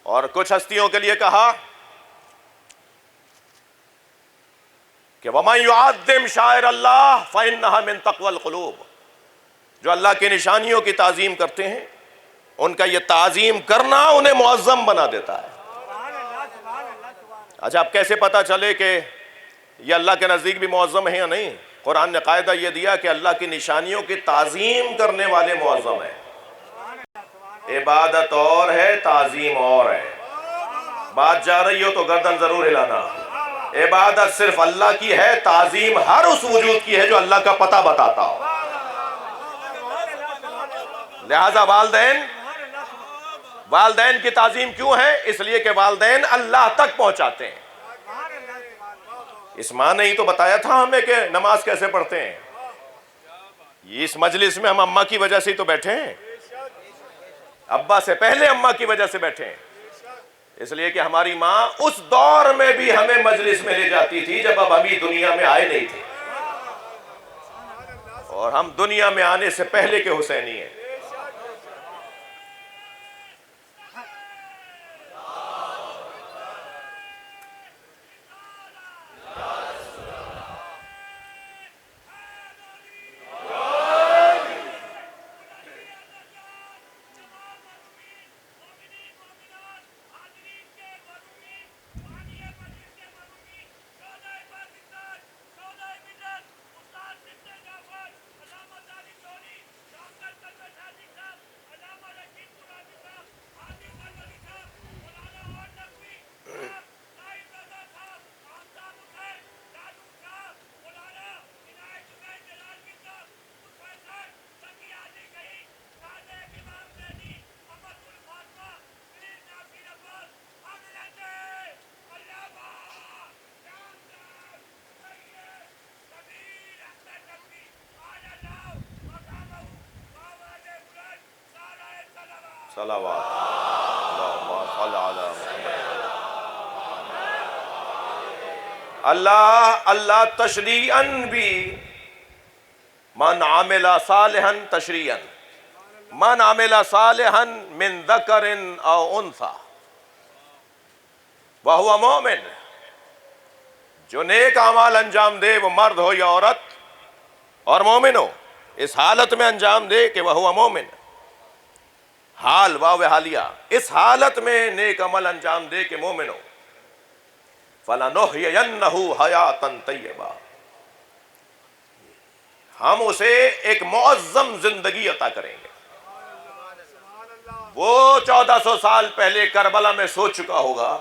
اور کچھ ہستیوں کے لیے کہا کہ وَمَن يُعَظِّمْ شَعَائِرَ اللَّهِ فَإِنَّهَا مِن تَقْوَى الْقُلُوبِ، جو اللہ کی نشانیوں کی تعظیم کرتے ہیں ان کا یہ تعظیم کرنا انہیں معظم بنا دیتا ہے۔ اچھا اب کیسے پتا چلے کہ یہ اللہ کے نزدیک بھی معظم ہے یا نہیں؟ قرآن نے قاعدہ یہ دیا کہ اللہ کی نشانیوں کی تعظیم کرنے والے معظم ہیں۔ عبادت اور ہے، تعظیم اور ہے۔ بات جا رہی ہو تو گردن ضرور ہلانا۔ عبادت صرف اللہ کی ہے، تعظیم ہر اس وجود کی ہے جو اللہ کا پتہ بتاتا ہو۔ لہذا والدین کی تعظیم کیوں ہے؟ اس لیے کہ والدین اللہ تک پہنچاتے ہیں۔ اس ماں نے ہی تو بتایا تھا ہمیں کہ نماز کیسے پڑھتے ہیں۔ اس مجلس میں ہم اماں کی وجہ سے ہی تو بیٹھے ہیں، ابا سے پہلے اماں کی وجہ سے بیٹھے ہیں، اس لیے کہ ہماری ماں اس دور میں بھی ہمیں مجلس میں لے جاتی تھی جب اب ہم دنیا میں آئے نہیں تھے، اور ہم دنیا میں آنے سے پہلے کے حسینی ہیں۔ صلوات اللہم صل علی محمد۔ اللہ تشریعاً بھی من عمل صالحا تشریعاً، من عمل صالحا من ذکر او انثی وہو مومن، جو نیک اعمال انجام دے وہ مرد ہو یا عورت اور مومن ہو، اس حالت میں انجام دے کہ وہو مومن، حال واو حالیہ، اس حالت میں نیک عمل انجام دے کہ مومن ہو، فَلَنُحْيِيَنَّهُ حَيَاةً طَيِّبَةً، ہم اسے ایک معظم زندگی عطا کریں گے۔ وہ 1400 سال پہلے کربلا میں سو چکا ہوگا،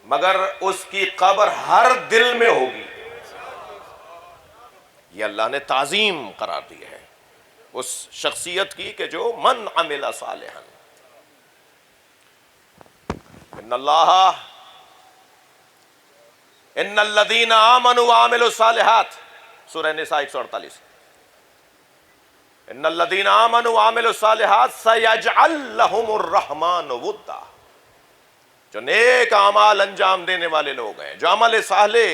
مگر اس کی قبر ہر دل میں ہوگی۔ یہ اللہ نے تعظیم قرار دی ہے اس شخصیت کی کہ جو من عمل صالحا، ان الذین آمنوا وعملوا الصالحات، سورہ نساء 148، ان الذین آمنوا وعملوا الصالحات سیجعل لهم الرحمن ودا، جو نیک اعمال انجام دینے والے لوگ ہیں، جو عمل صالح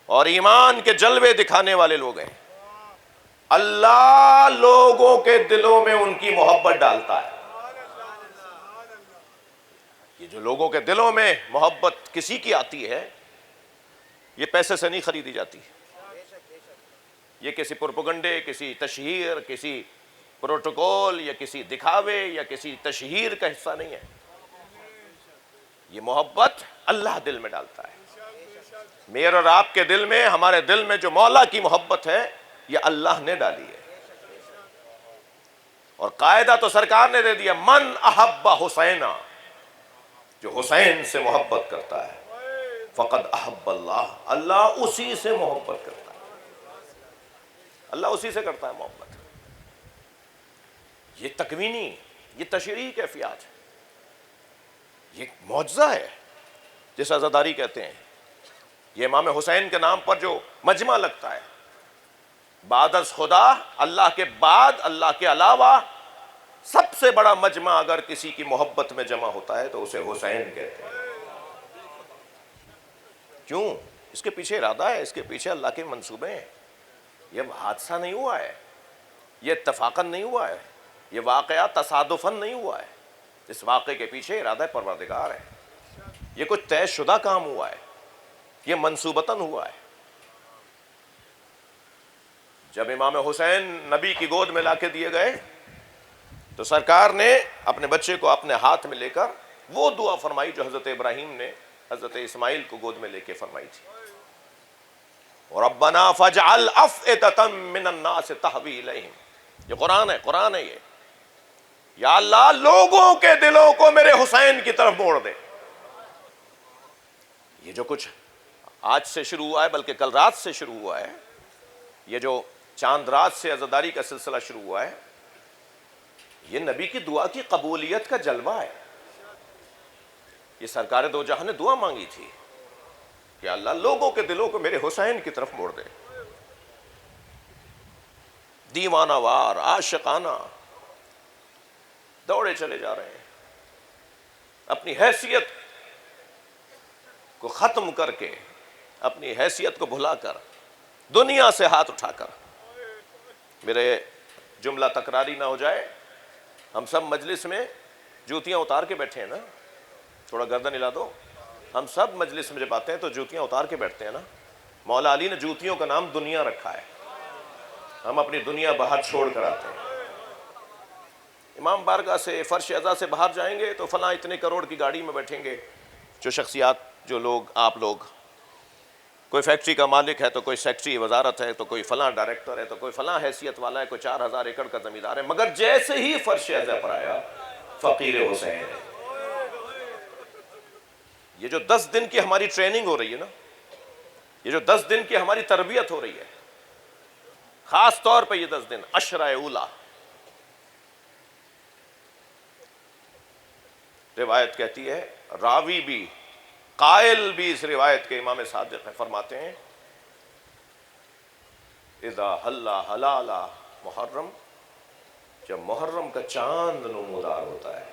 اور ایمان کے جلوے دکھانے والے لوگ ہیں، اللہ لوگوں کے دلوں میں ان کی محبت ڈالتا ہے۔ یہ جو لوگوں کے دلوں میں محبت کسی کی آتی ہے، یہ پیسے سے نہیں خریدی جاتی، یہ کسی پروپیگنڈے، کسی تشہیر، کسی پروٹوکول یا کسی دکھاوے یا کسی تشہیر کا حصہ نہیں ہے۔ یہ محبت اللہ دل میں ڈالتا ہے۔ میرے اور آپ کے دل میں، ہمارے دل میں جو مولا کی محبت ہے، یہ اللہ نے ڈالی ہے، اور قاعدہ تو سرکار نے دے دیا، من احب حسینا، جو حسین سے محبت کرتا ہے، فقد احب اللہ، اللہ اسی سے محبت کرتا ہے، اللہ اسی سے کرتا ہے محبت۔ یہ تکوینی، یہ تشریعی کیفیات ہے، یہ معجزہ ہے جس عزاداری کہتے ہیں۔ یہ امام حسین کے نام پر جو مجمع لگتا ہے، بعد از خدا، اللہ کے بعد، اللہ کے علاوہ سب سے بڑا مجمع اگر کسی کی محبت میں جمع ہوتا ہے تو اسے حسین کہتے ہیں۔ کیوں؟ اس کے پیچھے ارادہ ہے، اس کے پیچھے اللہ کے منصوبے ہیں۔ یہ حادثہ نہیں ہوا ہے، یہ اتفاقاً نہیں ہوا ہے، یہ واقعہ تصادفاً نہیں ہوا ہے، اس واقعے کے پیچھے ارادہ پروردگار ہے۔ یہ کچھ طے شدہ کام ہوا ہے، یہ منصوبتاً ہوا ہے۔ جب امام حسین نبی کی گود میں لا کے دیے گئے تو سرکار نے اپنے بچے کو اپنے ہاتھ میں لے کر وہ دعا فرمائی جو حضرت ابراہیم نے حضرت اسماعیل کو گود میں لے کے فرمائی تھی، ربنا فاجعل افئدۃ من الناس تہوی الیہم، یہ قرآن ہے یہ، یا اللہ لوگوں کے دلوں کو میرے حسین کی طرف موڑ دے۔ یہ جو کچھ آج سے شروع ہوا ہے، بلکہ کل رات سے شروع ہوا ہے، یہ جو چاند رات سے عزاداری کا سلسلہ شروع ہوا ہے، یہ نبی کی دعا کی قبولیت کا جلوہ ہے۔ یہ سرکار دو جہاں نے دعا مانگی تھی کہ اللہ لوگوں کے دلوں کو میرے حسین کی طرف موڑ دے۔ دیوانہ وار عاشقانہ دوڑے چلے جا رہے ہیں، اپنی حیثیت کو ختم کر کے، اپنی حیثیت کو بھلا کر، دنیا سے ہاتھ اٹھا کر۔ میرے جملہ تکراری نہ ہو جائے، ہم سب مجلس میں جوتیاں اتار کے بیٹھے ہیں نا، تھوڑا گردن ہلا دو، ہم سب مجلس میں جب آتے ہیں تو جوتیاں اتار کے بیٹھتے ہیں نا۔ مولا علی نے جوتیوں کا نام دنیا رکھا ہے، ہم اپنی دنیا باہر چھوڑ کر آتے ہیں۔ امام بارگاہ سے، فرش عزا سے باہر جائیں گے تو فلاں اتنے کروڑ کی گاڑی میں بیٹھیں گے، جو شخصیات، جو لوگ، آپ لوگ، کوئی فیکٹری کا مالک ہے تو کوئی سیکٹری وزارت ہے تو کوئی فلاں ڈائریکٹر ہے تو کوئی فلاں حیثیت والا ہے، کوئی 4000 ایکڑ کا زمیندار ہے، مگر جیسے ہی فرش عزا پر آیا فقیر حسین۔ یہ جو 10 دن کی ہماری ٹریننگ ہو رہی ہے نا، یہ جو 10 دن کی ہماری تربیت ہو رہی ہے، خاص طور پہ یہ 10 دن عشرہ اولا، روایت کہتی ہے، راوی بھی، قائل بھی اس روایت کے امام صادق ہیں، فرماتے ہیں اذا حلا حلالا محرم، جب محرم کا چاند نمودار ہوتا ہے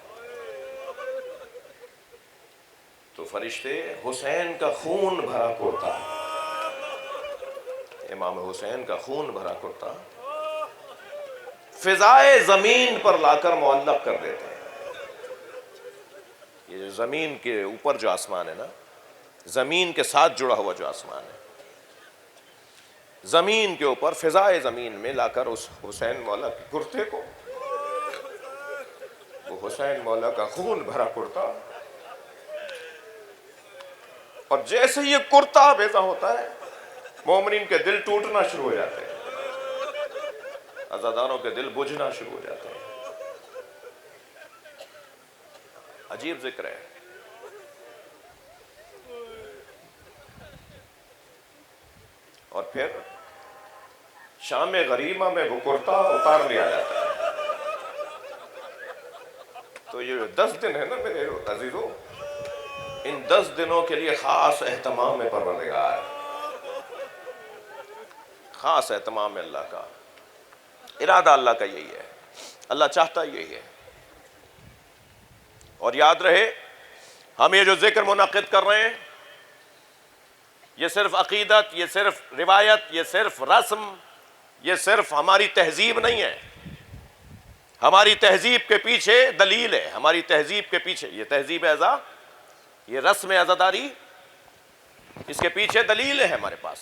تو فرشتے حسین کا خون بھرا کرتا، امام حسین کا خون بھرا کرتا فضائے زمین پر لا کر معلق کر دیتے ہیں۔ یہ جو زمین کے اوپر جو آسمان ہے نا، زمین کے ساتھ جڑا ہوا جو آسمان ہے، زمین کے اوپر فضائے زمین میں لا کر اس حسین مولا کے کرتے کو، وہ حسین مولا کا خون بھرا کرتا، اور جیسے یہ کرتا بیضا ہوتا ہے مومنین کے دل ٹوٹنا شروع ہو جاتے ہیں، عزاداروں کے دل بجھنا شروع ہو جاتے ہیں۔ عجیب ذکر ہے۔ اور پھر شام غریبہ میں وہ کرتا اتار لیا جاتا ہے۔ تو یہ 10 دن ہے نا میرے عزیزوں، ان 10 دنوں کے لیے خاص اہتمام ہے پروردگار، خاص اہتمام ہے اللہ کا، ارادہ اللہ کا یہی ہے، اللہ چاہتا یہی ہے۔ اور یاد رہے، ہم یہ جو ذکر منعقد کر رہے ہیں، یہ صرف عقیدت، یہ صرف روایت، یہ صرف رسم، یہ صرف ہماری تہذیب نہیں ہے۔ ہماری تہذیب کے پیچھے دلیل ہے، ہماری تہذیب کے پیچھے، یہ تہذیب اعضا، یہ رسم عزاداری، اس کے پیچھے دلیل ہے ہمارے پاس۔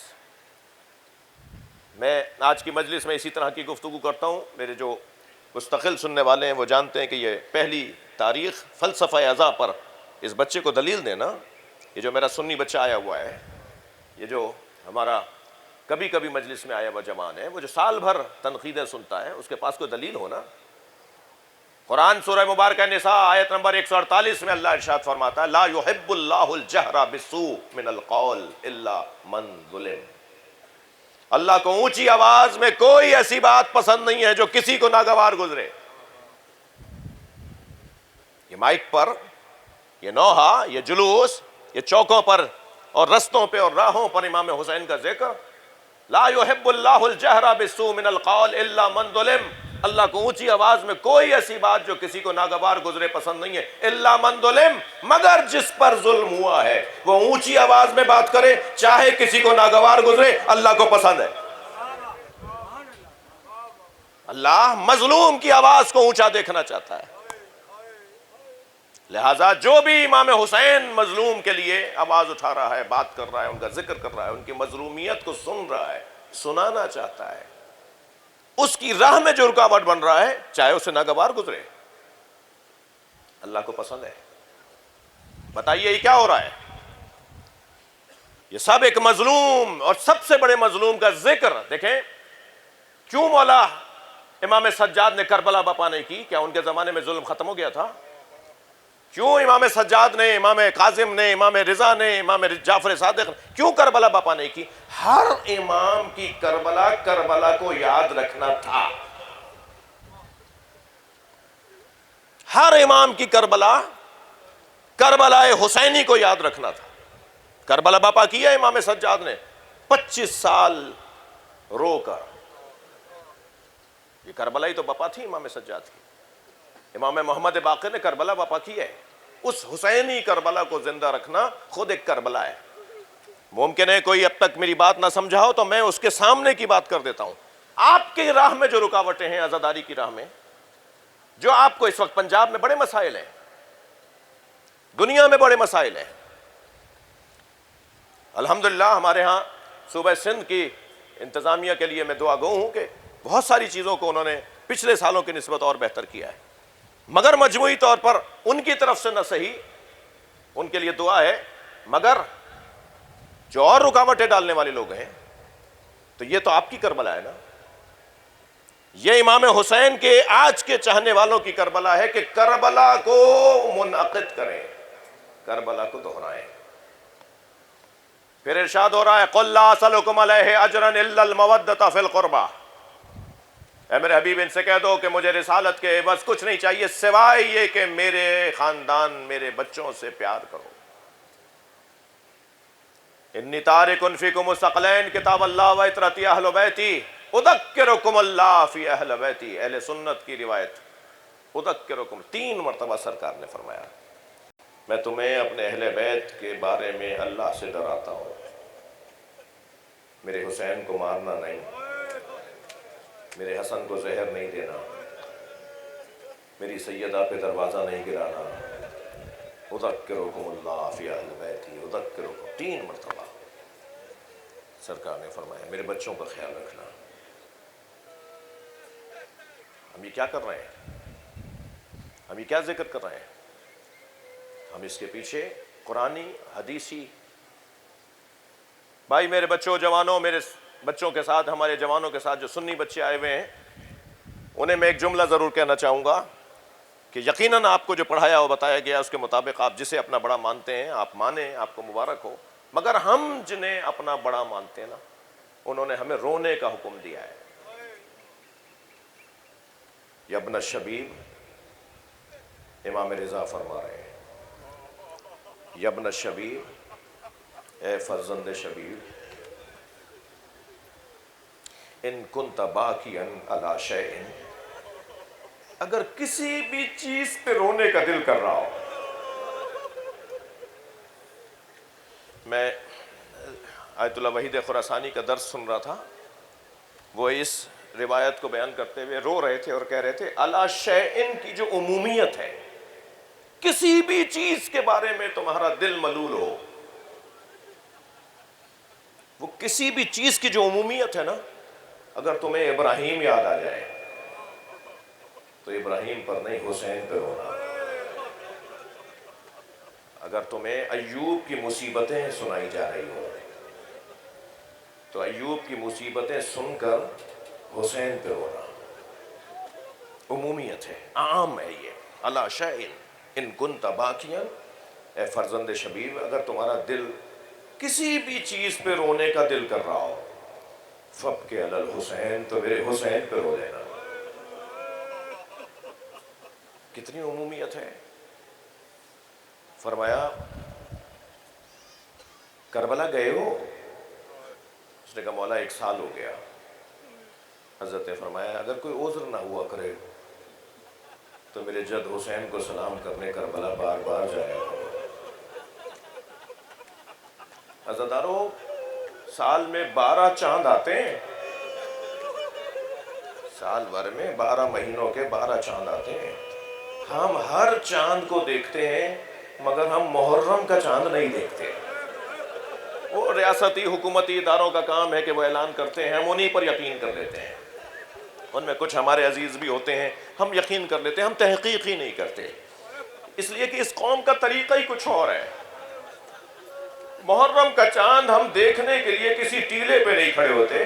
میں آج کی مجلس میں اسی طرح کی گفتگو کرتا ہوں، میرے جو مستقل سننے والے ہیں وہ جانتے ہیں کہ یہ پہلی تاریخ فلسفہ اعضا پر اس بچے کو دلیل دینا، یہ جو میرا سنی بچہ آیا ہوا ہے، یہ جو ہمارا کبھی کبھی مجلس میں آیا ہوا جوان ہے، وہ جو سال بھر تنقیدیں سنتا ہے، اس کے پاس کوئی دلیل ہونا۔ قرآن سورہ مبارکہ نساء آیت نمبر 148 میں اللہ ارشاد فرماتا ہے، لا يحب اللہ الجہر بالسوء من القول الا من ظلم۔ اللہ کو اونچی آواز میں کوئی ایسی بات پسند نہیں ہے جو کسی کو ناگوار گزرے۔ یہ مائک پر، یہ نوحہ، یہ جلوس، یہ چوکوں پر اور رستوں پہ اور راہوں پر امام حسین کا ذکر، لا يحب اللہ الجہر بالسوء من القول الا من ظلم، اللہ کو اونچی آواز میں کوئی ایسی بات جو کسی کو ناگوار گزرے پسند نہیں ہے، الا من ظلم، مگر جس پر ظلم ہوا ہے وہ اونچی آواز میں بات کرے، چاہے کسی کو ناگوار گزرے، اللہ کو پسند ہے۔ اللہ مظلوم کی آواز کو اونچا دیکھنا چاہتا ہے، لہٰذا جو بھی امام حسین مظلوم کے لیے آواز اٹھا رہا ہے، بات کر رہا ہے، ان کا ذکر کر رہا ہے، ان کی مظلومیت کو سن رہا ہے، سنانا چاہتا ہے، اس کی راہ میں جو رکاوٹ بن رہا ہے چاہے اسے ناگوار گزرے، اللہ کو پسند ہے؟ بتائیے یہ کیا ہو رہا ہے؟ یہ سب ایک مظلوم اور سب سے بڑے مظلوم کا ذکر دیکھیں. کیوں مولا امام سجاد نے کربلا بپا نہیں کی؟ کیا ان کے زمانے میں ظلم ختم ہو گیا تھا؟ کیوں امام سجاد نے، امام کاظم نے، امام رضا نے، امام جعفر صادق نے کیوں کربلا بپا نہیں کی؟ ہر امام کی کربلا کو یاد رکھنا تھا. ہر امام کی کربلا حسینی کو یاد رکھنا تھا. کربلا بپا کیا امام سجاد نے 25 سال رو کر. یہ کربلا ہی تو بپا تھی امام سجاد کی. امام محمد باقر نے کربلا بپا کی ہے. اس حسینی کربلا کو زندہ رکھنا خود ایک کربلا ہے. ممکن ہے کوئی اب تک میری بات نہ سمجھا ہو تو میں اس کے سامنے کی بات کر دیتا ہوں. آپ کی راہ میں جو رکاوٹیں ہیں، عزاداری کی راہ میں، جو آپ کو اس وقت پنجاب میں بڑے مسائل ہیں، دنیا میں بڑے مسائل ہیں. الحمدللہ ہمارے ہاں صوبہ سندھ کی انتظامیہ کے لیے میں دعا گو ہوں کہ بہت ساری چیزوں کو انہوں نے پچھلے سالوں کی نسبت اور بہتر کیا ہے. مگر مجموعی طور پر ان کی طرف سے نہ صحیح، ان کے لیے دعا ہے. مگر جو اور رکاوٹیں ڈالنے والے لوگ ہیں، تو یہ تو آپ کی کربلا ہے نا. یہ امام حسین کے آج کے چاہنے والوں کی کربلا ہے کہ کربلا کو منعقد کریں، کربلا کو دہرائیں. پھر ارشاد ہو رہا ہے قُلْ لَا أَسْأَلُكُمْ عَلَيْهِ أَجْرًا إِلَّا الْمَوَدَّةَ فِي الْقُرْبَى. اے میرے حبیب ان سے کہہ دو کہ مجھے رسالت کے بس کچھ نہیں چاہیے سوائے یہ کہ میرے خاندان، میرے بچوں سے پیار کرو. انی تارک فیکم الثقلین کتاب اللہ و عطرتی اہل بیتی اذکرکم اللہ فی اہل بیتی. اہل سنت کی روایت اذکرکم 3 مرتبہ سرکار نے فرمایا میں تمہیں اپنے اہل بیت کے بارے میں اللہ سے ڈراتا ہوں. میرے حسین کو مارنا نہیں، میرے حسن کو زہر نہیں دینا، میری سیدہ پہ دروازہ نہیں گرانا. اذکرکم اللہ فی اہل بیتی اذکرکم 3 مرتبہ سرکار نے فرمایا. میرے بچوں کا خیال رکھنا. ہم یہ کیا کر رہے ہیں؟ ہم یہ کیا ذکر کر رہے ہیں؟ ہم اس کے پیچھے قرآنی حدیثی. بھائی میرے بچوں، جوانوں، میرے بچوں کے ساتھ، ہمارے جوانوں کے ساتھ جو سنی بچے آئے ہوئے ہیں، انہیں میں ایک جملہ ضرور کہنا چاہوں گا کہ یقیناً آپ کو جو پڑھایا اور بتایا گیا اس کے مطابق آپ جسے اپنا بڑا مانتے ہیں آپ مانیں، آپ کو مبارک ہو. مگر ہم جنہیں اپنا بڑا مانتے ہیں نا، انہوں نے ہمیں رونے کا حکم دیا ہے. یا ابن الشبیب، امام رضا فرما رہے ہیں، یا ابن الشبیب، اے فرزند شبیب، ان کنت باکیا علی شیء، اگر کسی بھی چیز پہ رونے کا دل کر رہا ہو. میں آیت اللہ وحید خراسانی کا درس سن رہا تھا، وہ اس روایت کو بیان کرتے ہوئے رو رہے تھے اور کہہ رہے تھے علی شیء کی جو عمومیت ہے، کسی بھی چیز کے بارے میں تمہارا دل ملول ہو، وہ کسی بھی چیز کی جو عمومیت ہے نا، اگر تمہیں ابراہیم یاد آ جائے تو ابراہیم پر نہیں حسین پہ رونا. اگر تمہیں ایوب کی مصیبتیں سنائی جا رہی ہو تو ایوب کی مصیبتیں سن کر حسین پہ رونا. عمومیت ہے، عام ہے یہ. علی شیء ان کنت باکیا، اے فرزند شبیب اگر تمہارا دل کسی بھی چیز پہ رونے کا دل کر رہا ہو، فبکی علی الحسین، تو میرے حسین پہ رو لینا. کتنی عمومیت ہے. فرمایا کربلا گئے ہو؟ اس نے کہا مولا 1 سال ہو گیا. حضرت نے فرمایا اگر کوئی عذر نہ ہوا کرے تو میرے جد حسین کو سلام کرنے کربلا بار بار جایا کرو. عزادارو، سال میں 12 چاند آتے ہیں، سال بھر میں 12 مہینوں کے 12 چاند آتے ہیں. ہم ہر چاند کو دیکھتے ہیں مگر ہم محرم کا چاند نہیں دیکھتے. وہ ریاستی حکومتی اداروں کا کام ہے کہ وہ اعلان کرتے ہیں، ہم انہی پر یقین کر لیتے ہیں. ان میں کچھ ہمارے عزیز بھی ہوتے ہیں، ہم یقین کر لیتے ہیں، ہم تحقیق ہی نہیں کرتے. اس لیے کہ اس قوم کا طریقہ ہی کچھ اور ہے. محرم کا چاند ہم دیکھنے کے لیے کسی ٹیلے پہ نہیں کھڑے ہوتے،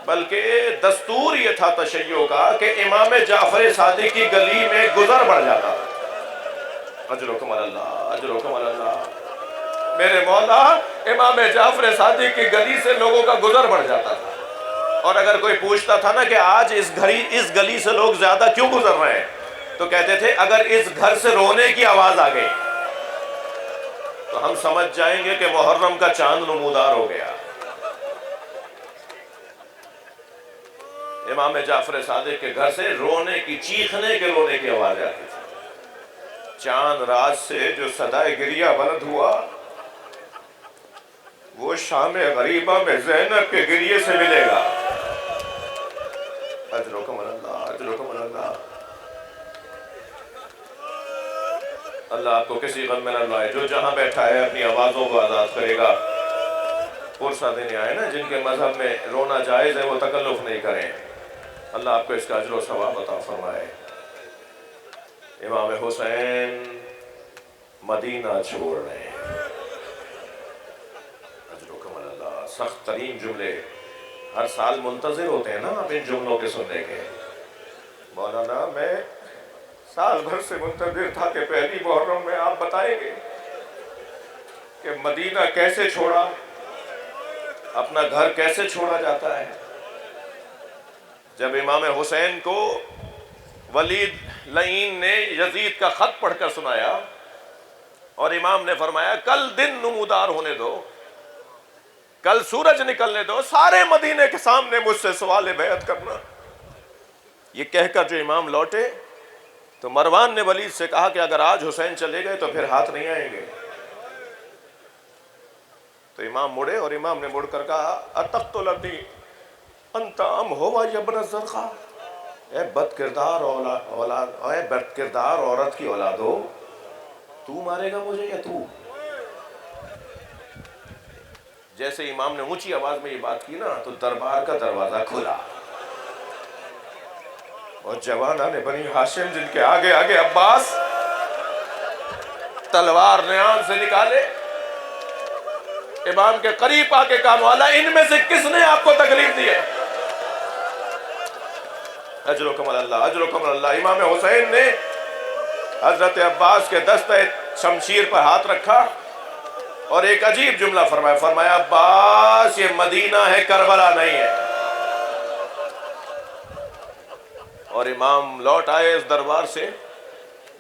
بلکہ دستور یہ تھا تشیع کا کہ امام جعفر صادق کی گلی میں گزر بڑھ جاتا. اجرکم اللہ، اجرکم اللہ. میرے مولا، امام جعفر صادق کی گلی سے لوگوں کا گزر بڑھ جاتا تھا. اور اگر کوئی پوچھتا تھا نا کہ آج اس گلی سے لوگ زیادہ کیوں گزر رہے ہیں، تو کہتے تھے اگر اس گھر سے رونے کی آواز آ گئی تو ہم سمجھ جائیں گے کہ محرم کا چاند نمودار ہو گیا. امام جعفر صادق کے گھر سے رونے کی، چیخنے کے رونے کی آواز آتی تھی. چاند رات سے جو صدائے گریہ بلند ہوا وہ شام غریبہ میں زینب کے گریے سے ملے گا. اجرکم اللہ، اجرکم اللہ. اللہ آپ کو کسی غم میں نہ لائے. جو جہاں بیٹھا ہے اپنی آوازوں کو آزاد کرے گا. پرسہ دینے آئے نا جن کے مذہب میں رونا جائز ہے وہ تکلف نہیں کریں. اللہ آپ کو اس کا اجر و ثواب عطا فرمائے. امام حسین مدینہ چھوڑ رہے ہیں. اجرکم اللہ. سخت ترین جملے ہر سال منتظر ہوتے ہیں نا آپ ان جملوں کے سننے کے. مولانا میں سال بھر سے منتظر تھا کہ پہلی محرم میں آپ بتائیں گے کہ مدینہ کیسے چھوڑا، اپنا گھر کیسے چھوڑا جاتا ہے. جب امام حسین کو ولید لعین نے یزید کا خط پڑھ کر سنایا اور امام نے فرمایا کل دن نمودار ہونے دو، کل سورج نکلنے دو، سارے مدینے کے سامنے مجھ سے سوال بیعت کرنا. یہ کہہ کر جو امام لوٹے تو مروان نے ولید سے کہا کہ اگر آج حسین چلے گئے تو پھر ہاتھ نہیں آئیں گے. تو امام مڑے اور امام نے مڑ کر کہا اتقتلنی انت ام ہوا یا ابن الزرقاء. اے بد کردار عورت کی اولاد ہو، تو مارے گا مجھے یا تو؟ جیسے امام نے اونچی آواز میں یہ بات کی نا تو دربار کا دروازہ کھلا اور جوانان بنی ہاشم جن کے آگے آگے عباس تلوار نیام سے نکالے، امام کے قریب آ کے کہا مولا ان میں سے کس نے آپ کو تکلیف دی ہے؟ اجرکم اللہ، اجرکم اللہ. امام حسین نے حضرت عباس کے دستہ شمشیر پر ہاتھ رکھا اور ایک عجیب جملہ فرمایا عباس یہ مدینہ ہے، کربلا نہیں ہے. اور امام لوٹ آئے اس دربار سے.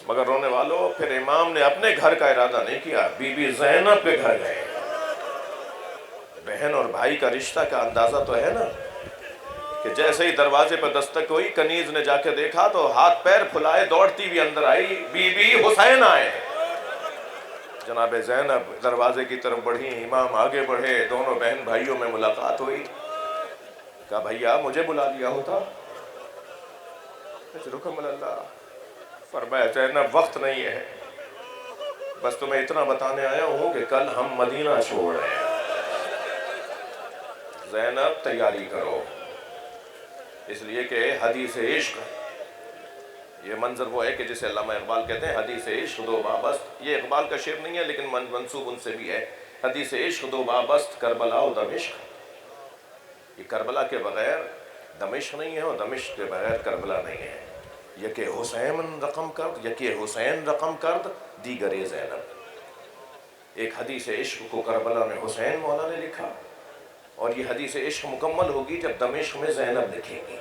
مگر رونے والوں، پھر امام نے اپنے گھر کا ارادہ نہیں کیا، بی بی زینب کے گھر گئے. بہن اور بھائی کا رشتہ کا اندازہ تو ہے نا کہ جیسے ہی دروازے پر دستک ہوئی کنیز نے جا کے دیکھا تو ہاتھ پیر پھلائے دوڑتی بھی اندر آئی، بی بی حسین آئے. جناب زینب دروازے کی طرف بڑھی، امام آگے بڑھے، دونوں بہن بھائیوں میں ملاقات ہوئی. کہا بھیا مجھے بلا لیا ہوتا. رکم اللہ. فرمایا زینب وقت نہیں ہے، بس تمہیں اتنا بتانے آیا ہوں کہ کل ہم مدینہ چھوڑ رہے ہیں. زینب تیاری کرو. اس لیے کہ حدیث عشق یہ منظر وہ ہے کہ جسے علامہ اقبال کہتے ہیں حدیث عشق دو بابست. یہ اقبال کا شعر نہیں ہے لیکن منسوب ان سے بھی ہے. حدیث عشق دو بابست کربلا و دمشق. یہ کربلا کے بغیر دمشق نہیں ہے اور دمشق کے بغیر کربلا نہیں ہے. یکے حسین رقم کرد، یکے حسین رقم کرد، دیگر زینب. ایک حدیث عشق کو کربلا میں حسین مولا نے لکھا اور یہ حدیث عشق مکمل ہوگی جب دمشق میں زینب لکھیں گی.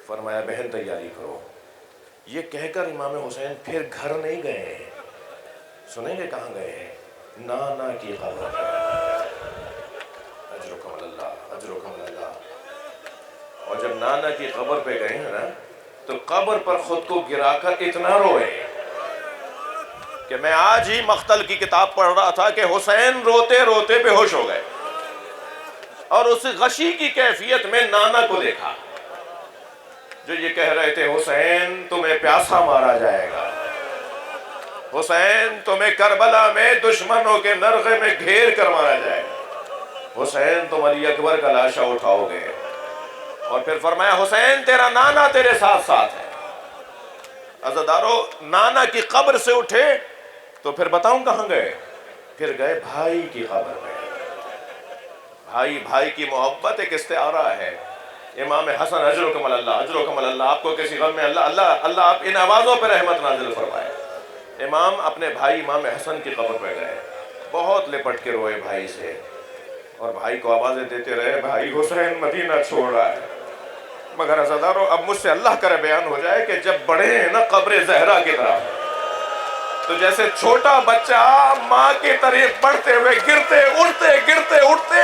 فرمایا بہن تیاری کرو. یہ کہہ کر امام حسین پھر گھر نہیں گئے ہیں. سنیں گے کہاں گئے ہیں؟ نانا کی قبر. اجرکم اللہ، اجرکم اللہ. اور جب نانا کی قبر پہ گئے ہیں نا تو قبر پر خود کو گرا کر اتنا روئے کہ میں آج ہی مقتل کی کتاب پڑھ رہا تھا کہ حسین روتے روتے بے ہوش ہو گئے اور اس غشی کی کیفیت میں نانا کو دیکھا جو یہ کہہ رہے تھے حسین تمہیں پیاسا مارا جائے گا، حسین تمہیں کربلا میں دشمنوں کے نرغے میں گھیر کر مارا جائے گا، حسین تم علی اکبر کا لاشا اٹھاؤ گے. اور پھر فرمایا حسین تیرا نانا تیرے ساتھ ساتھ ہے. عزادارو نانا کی قبر سے اٹھے تو پھر بتاؤں کہاں گئے؟ پھر گئے بھائی کی قبر میں. بھائی بھائی کی محبت ایک استعارہ ہے. امام حسن اجرکم اللہ، اجرکم اللہ، آپ کو کسی غم میں اللہ آپ ان آوازوں پہ رحمت نازل فرمائے. امام اپنے بھائی امام حسن کی قبر پہ گئے، بہت لپٹ کے روئے بھائی سے، اور بھائی کو آوازیں دیتے رہے بھائی حسین مدینہ چھوڑ رہا ہے. مگر عزادارو اب مجھ سے اللہ کرے بیان ہو جائے کہ جب بڑھے ہیں نا قبر زہرا کی طرف، تو جیسے چھوٹا بچہ ماں کی طرف بڑھتے ہوئے گرتے اٹھتے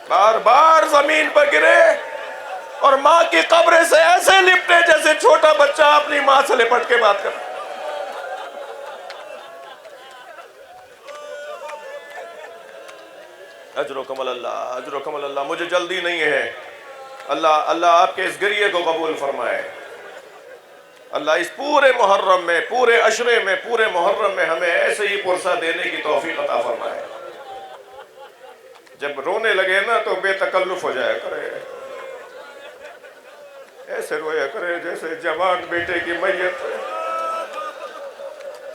بار بار زمین پر گرے اور ماں کی قبر سے ایسے لپٹے جیسے چھوٹا بچہ اپنی ماں سے لپٹ کے بات کرتا. اجرکم اللہ، اجرکم اللہ. مجھے جلدی نہیں ہے. اللہ آپ کے اس گریے کو قبول فرمائے. اللہ اس پورے محرم میں، پورے عشرے میں، پورے محرم میں ہمیں ایسے ہی پرسہ دینے کی توفیق عطا فرمائے. جب رونے لگے نا تو بے تکلف ہو جایا کرے، ایسے رویا کرے جیسے جوان بیٹے کی میت.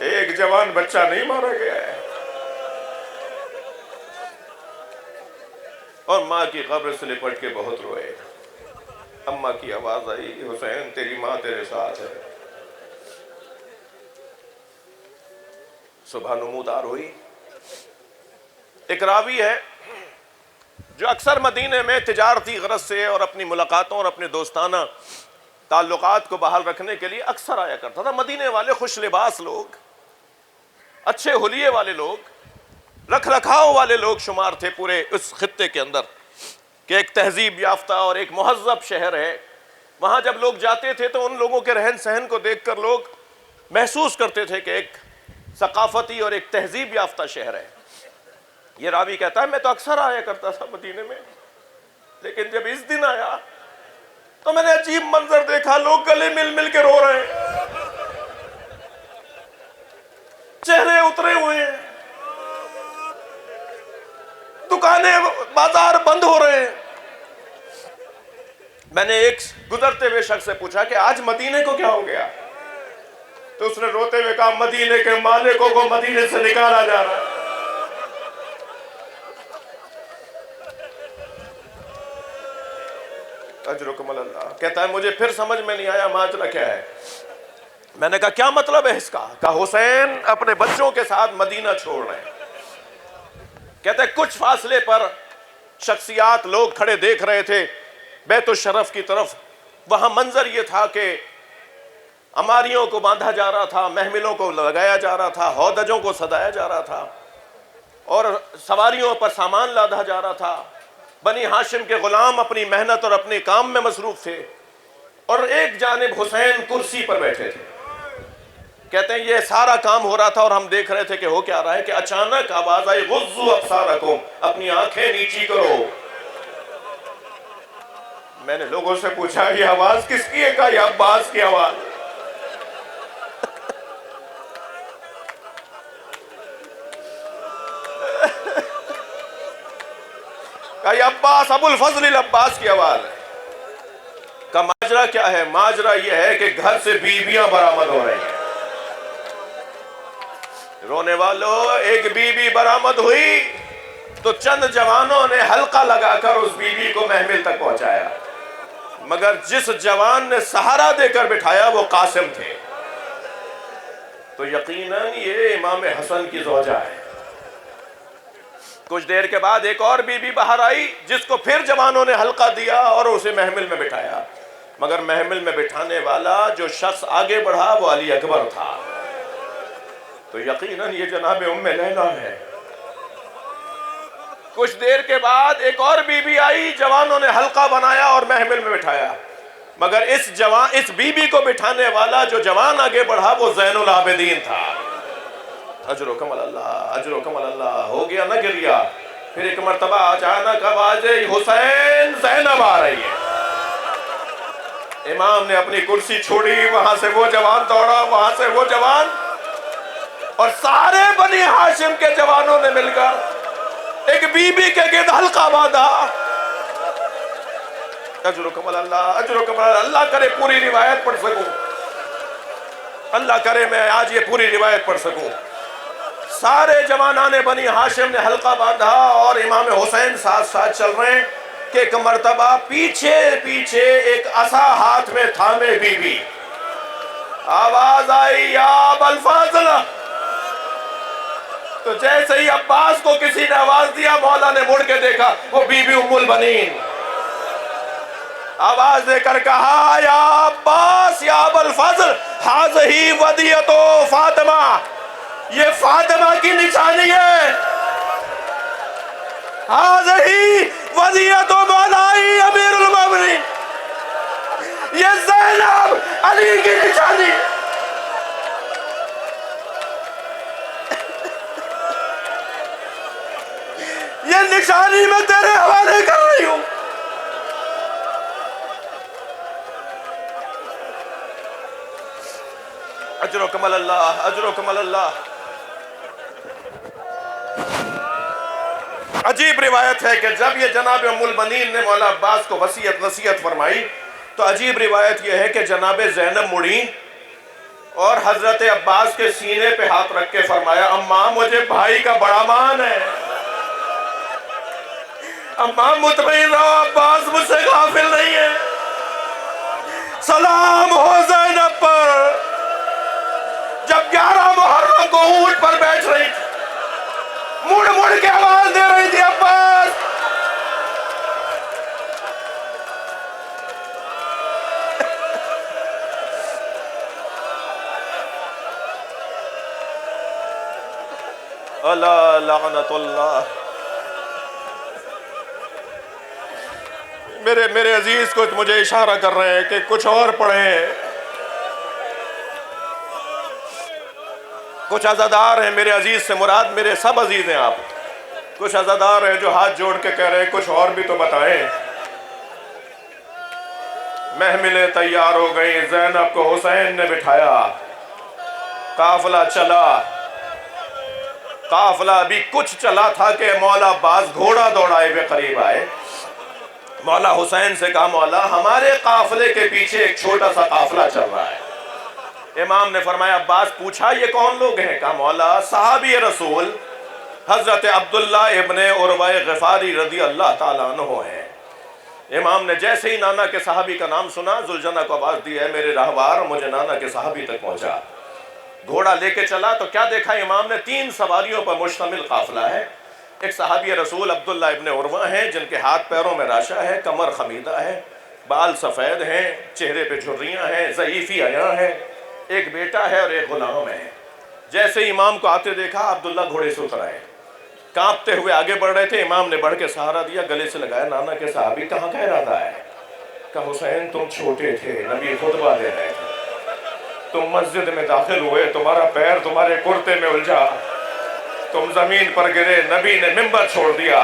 ایک جوان بچہ نہیں مارا گیا ہے. اور ماں کی قبر سے لپٹ کے بہت روئے. اماں کی آواز آئی حسین تیری ماں تیرے ساتھ ہے. صبح نمودار ہوئی. ایک راوی ہے جو اکثر مدینے میں تجارتی غرض سے اور اپنی ملاقاتوں اور اپنے دوستانہ تعلقات کو بحال رکھنے کے لیے اکثر آیا کرتا تھا. مدینے والے خوش لباس لوگ، اچھے حلیے والے لوگ، رکھ رکھاؤ والے لوگ شمار تھے پورے اس خطے کے اندر، کہ ایک تہذیب یافتہ اور ایک مہذب شہر ہے. وہاں جب لوگ جاتے تھے تو ان لوگوں کے رہن سہن کو دیکھ کر لوگ محسوس کرتے تھے کہ ایک ثقافتی اور ایک تہذیب یافتہ شہر ہے. یہ راوی کہتا ہے میں تو اکثر آیا کرتا تھا مدینے میں، لیکن جب اس دن آیا تو میں نے عجیب منظر دیکھا. لوگ گلے مل مل کے رو رہے ہیں، چہرے اترے ہوئے ہیں، دکانیں بازار بند ہو رہے ہیں. میں نے ایک گزرتے ہوئے شخص سے پوچھا کہ آج مدینے کو کیا ہو گیا؟ تو اس نے روتے ہوئے کہا مدینے کے مالکوں کو مدینے سے نکالا جا رہا ہے. اجرکم اللہ. کہتا ہے مجھے پھر سمجھ میں نہیں آیا ماجرا کیا ہے. میں نے کہا کیا مطلب ہے اس کا؟ کہا حسین اپنے بچوں کے ساتھ مدینہ چھوڑ رہے ہیں. کہتا ہے کچھ فاصلے پر شخصیات لوگ کھڑے دیکھ رہے تھے بیت الشرف کی طرف. وہاں منظر یہ تھا کہ عماریوں کو باندھا جا رہا تھا، محملوں کو لگایا جا رہا تھا، ہودجوں کو سجایا جا رہا تھا، اور سواریوں پر سامان لادا جا رہا تھا. بنی ہاشم کے غلام اپنی محنت اور اپنے کام میں مصروف تھے، اور ایک جانب حسین کرسی پر بیٹھے تھے. کہتے ہیں یہ سارا کام ہو رہا تھا اور ہم دیکھ رہے تھے کہ ہو کیا رہا ہے کہ اچانک آواز آئی غضوا ابصارکم، اپنی آنکھیں نیچی کرو. میں نے لوگوں سے پوچھا یہ آواز کس کی ہے؟ کہا یہ عباس کی آواز. کہا یہ عباس ابو الفضل العباس کی آواز ہے. کہا ماجرا کیا ہے؟ ماجرا یہ ہے کہ گھر سے بیویاں برآمد ہو رہی ہیں. رونے والوں ایک بیوی برآمد ہوئی تو چند جوانوں نے حلقہ لگا کر اس بیوی کو محمل تک پہنچایا، مگر جس جوان نے سہارا دے کر بٹھایا وہ قاسم تھے. تو یقیناً یہ امام حسن کی زوجہ ہے. کچھ دیر کے بعد ایک اور بیوی باہر آئی جس کو پھر جوانوں نے حلقہ دیا اور اسے محمل میں بٹھایا، مگر محمل میں بٹھانے والا جو شخص آگے بڑھا وہ علی اکبر تھا. تو یقیناً یہ جناب ام لیلہ ہے. کچھ دیر کے بعد ایک اور بیوی آئی، جوانوں نے حلقہ بنایا اور محمل میں بٹھایا، مگر اس بیوی کو بٹھانے والا جو جوان آگے بڑھا وہ زین العابدین تھا. اجرکم اللہ، اجرکم اللہ. ہو گیا نہ گریا. پھر ایک مرتبہ اچانک آواز حسین زینب آ رہی ہے. امام نے اپنی کرسی چھوڑی، وہاں سے وہ جوان دوڑا، وہاں سے وہ جوان، اور سارے بنی ہاشم کے جوانوں نے مل کر ایک بی بی کے گرد حلقہ باندھا. اجرکم اللہ، اجرکم اللہ. اللہ کرے پوری روایت پڑھ سکوں، اللہ کرے میں آج یہ پوری روایت پڑھ سکوں. سارے جوانان بنی ہاشم نے حلقہ باندھا اور امام حسین ساتھ ساتھ چل رہے ہیں کہ ایک مرتبہ پیچھے پیچھے ایک عصا ہاتھ میں تھامے بی بی. آواز آئی یا ابا الفضل. تو جیسے ہی عباس کو کسی نے آواز دیا، مولا نے مڑ کے دیکھا، وہ بی بی ام البنین آواز دے کر کہا یا عباس یا ابا الفضل ہذہ ودیعۃ فاطمہ، یہ فاطمہ کی نشانی ہے. ہذہ ودیعۃ مولائی امیر المومنین، یہ زینب علی کی نشانی. یہ نشانی میں تیرے حوالے کر رہی ہوں. اجرکم اللہ، اجرکم اللہ. عجیب روایت ہے کہ جب یہ جناب ام البنین نے مولا عباس کو نصیحت فرمائی تو عجیب روایت یہ ہے کہ جناب زینب مڑی اور حضرت عباس کے سینے پہ ہاتھ رکھ کے فرمایا اماں مجھے بھائی کا بڑا مان ہے، اماں مطمئن رہو عباس مجھ سے غافل نہیں ہے. سلام ہو زینب پر. جب 11 محرم کو اونٹ پر بیٹھ رہی تھی، مڑ مڑ کے آواز دے رہی تھی عباس. اللہ لعنت اللہ. میرے عزیز کو مجھے اشارہ کر رہے ہیں کہ کچھ اور پڑھیں. کچھ عزادار ہیں، میرے عزیز سے مراد میرے سب عزیز ہیں آپ. کچھ عزادار ہیں جو ہاتھ جوڑ کے کہہ رہے ہیں کچھ اور بھی تو بتائیں. محملیں تیار ہو گئی، زینب کو حسین نے بٹھایا، قافلہ چلا. قافلہ ابھی کچھ چلا تھا کہ مولا عباس گھوڑا دوڑائے ہوئے قریب آئے. مولا حسین سے کہا مولا ہمارے قافلے کے پیچھے ایک چھوٹا سا قافلہ چل رہا ہے. امام نے فرمایا عباس پوچھا یہ کون لوگ ہیں؟ کہا مولا صحابی رسول حضرت عبداللہ ابن عروہ غفاری رضی اللہ تعالیٰ عنہ ہیں. امام نے جیسے ہی نانا کے صحابی کا نام سنا ذوالجنہ کو آواز دی ہے میرے راہبار مجھے نانا کے صحابی تک پہنچا. گھوڑا لے کے چلا تو کیا دیکھا امام نے 3 سواریوں پر مشتمل قافلہ ہے. ایک صحابی رسول عبداللہ ابن عروہ ہیں جن کے ہاتھ پیروں میں راشا ہے، کمر خمیدہ ہے، بال سفید ہیں، چہرے پہ جھریاں ہیں، ضعیفی عیاں ہیں، ایک بیٹا ہے اور ایک غلام ہے. جیسے ہی امام کو آتے دیکھا عبداللہ گھوڑے سے اتر آئے، کانپتے ہوئے آگے بڑھ رہے تھے. امام نے بڑھ کے سہارا دیا، گلے سے لگایا نانا کے صحابی کہاں کا ارادہ ہے؟ کہا حسین تم چھوٹے تھے، نبی خطبہ دے رہے تھے، تم مسجد میں داخل ہوئے، تمہارا پیر تمہارے کرتے میں الجھا، تم زمین پر گرے، نبی نے ممبر چھوڑ دیا،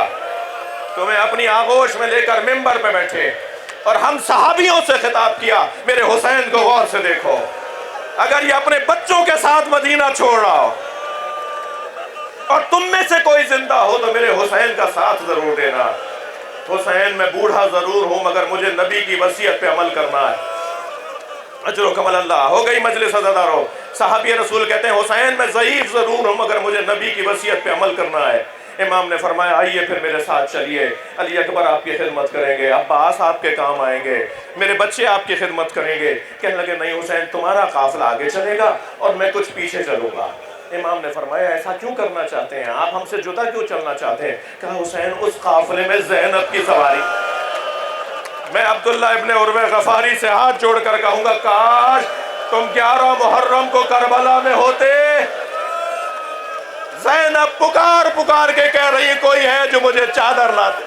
تمہیں اپنی آغوش میں لے کر ممبر پہ بیٹھے اور ہم صحابیوں سے خطاب کیا میرے حسین کو غور سے دیکھو، اگر یہ اپنے بچوں کے ساتھ مدینہ چھوڑ رہا ہو اور تم میں سے کوئی زندہ ہو تو میرے حسین کا ساتھ ضرور دینا. حسین میں بوڑھا ضرور ہوں مگر مجھے نبی کی وصیت پہ عمل کرنا ہے. اجرکم اللہ. ہو گئی مجلس عزادارو. صحابی رسول کہتے ہیں حسین میں ضعیف ضرور ہوں مگر مجھے نبی کی وصیت پہ عمل کرنا ہے. امام نے فرمایا آئیے پھر میرے ساتھ چلیے، علی اکبر آپ کی خدمت کریں گے، عباس آپ کے کام آئیں گے، میرے بچے آپ کی خدمت کریں گے. کہنے لگے نہیں حسین تمہارا قافلہ آگے چلے گا اور میں کچھ پیچھے چلوں گا. امام نے فرمایا ایسا کیوں کرنا چاہتے ہیں آپ، ہم سے جدا کیوں چلنا چاہتے ہیں؟ کہا حسین اس قافلے میں زینب کی سواری. میں عبداللہ ابن عروہ غفاری سے ہاتھ جوڑ کر کہوں گا کاش تم 11 محرم کو کربلا میں ہوتے. زینب پکار پکار کے کہہ رہی کوئی ہے جو مجھے چادر لا دے.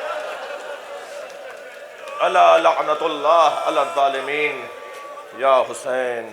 اللہ لعنت اللہ علی الظالمین. یا حسین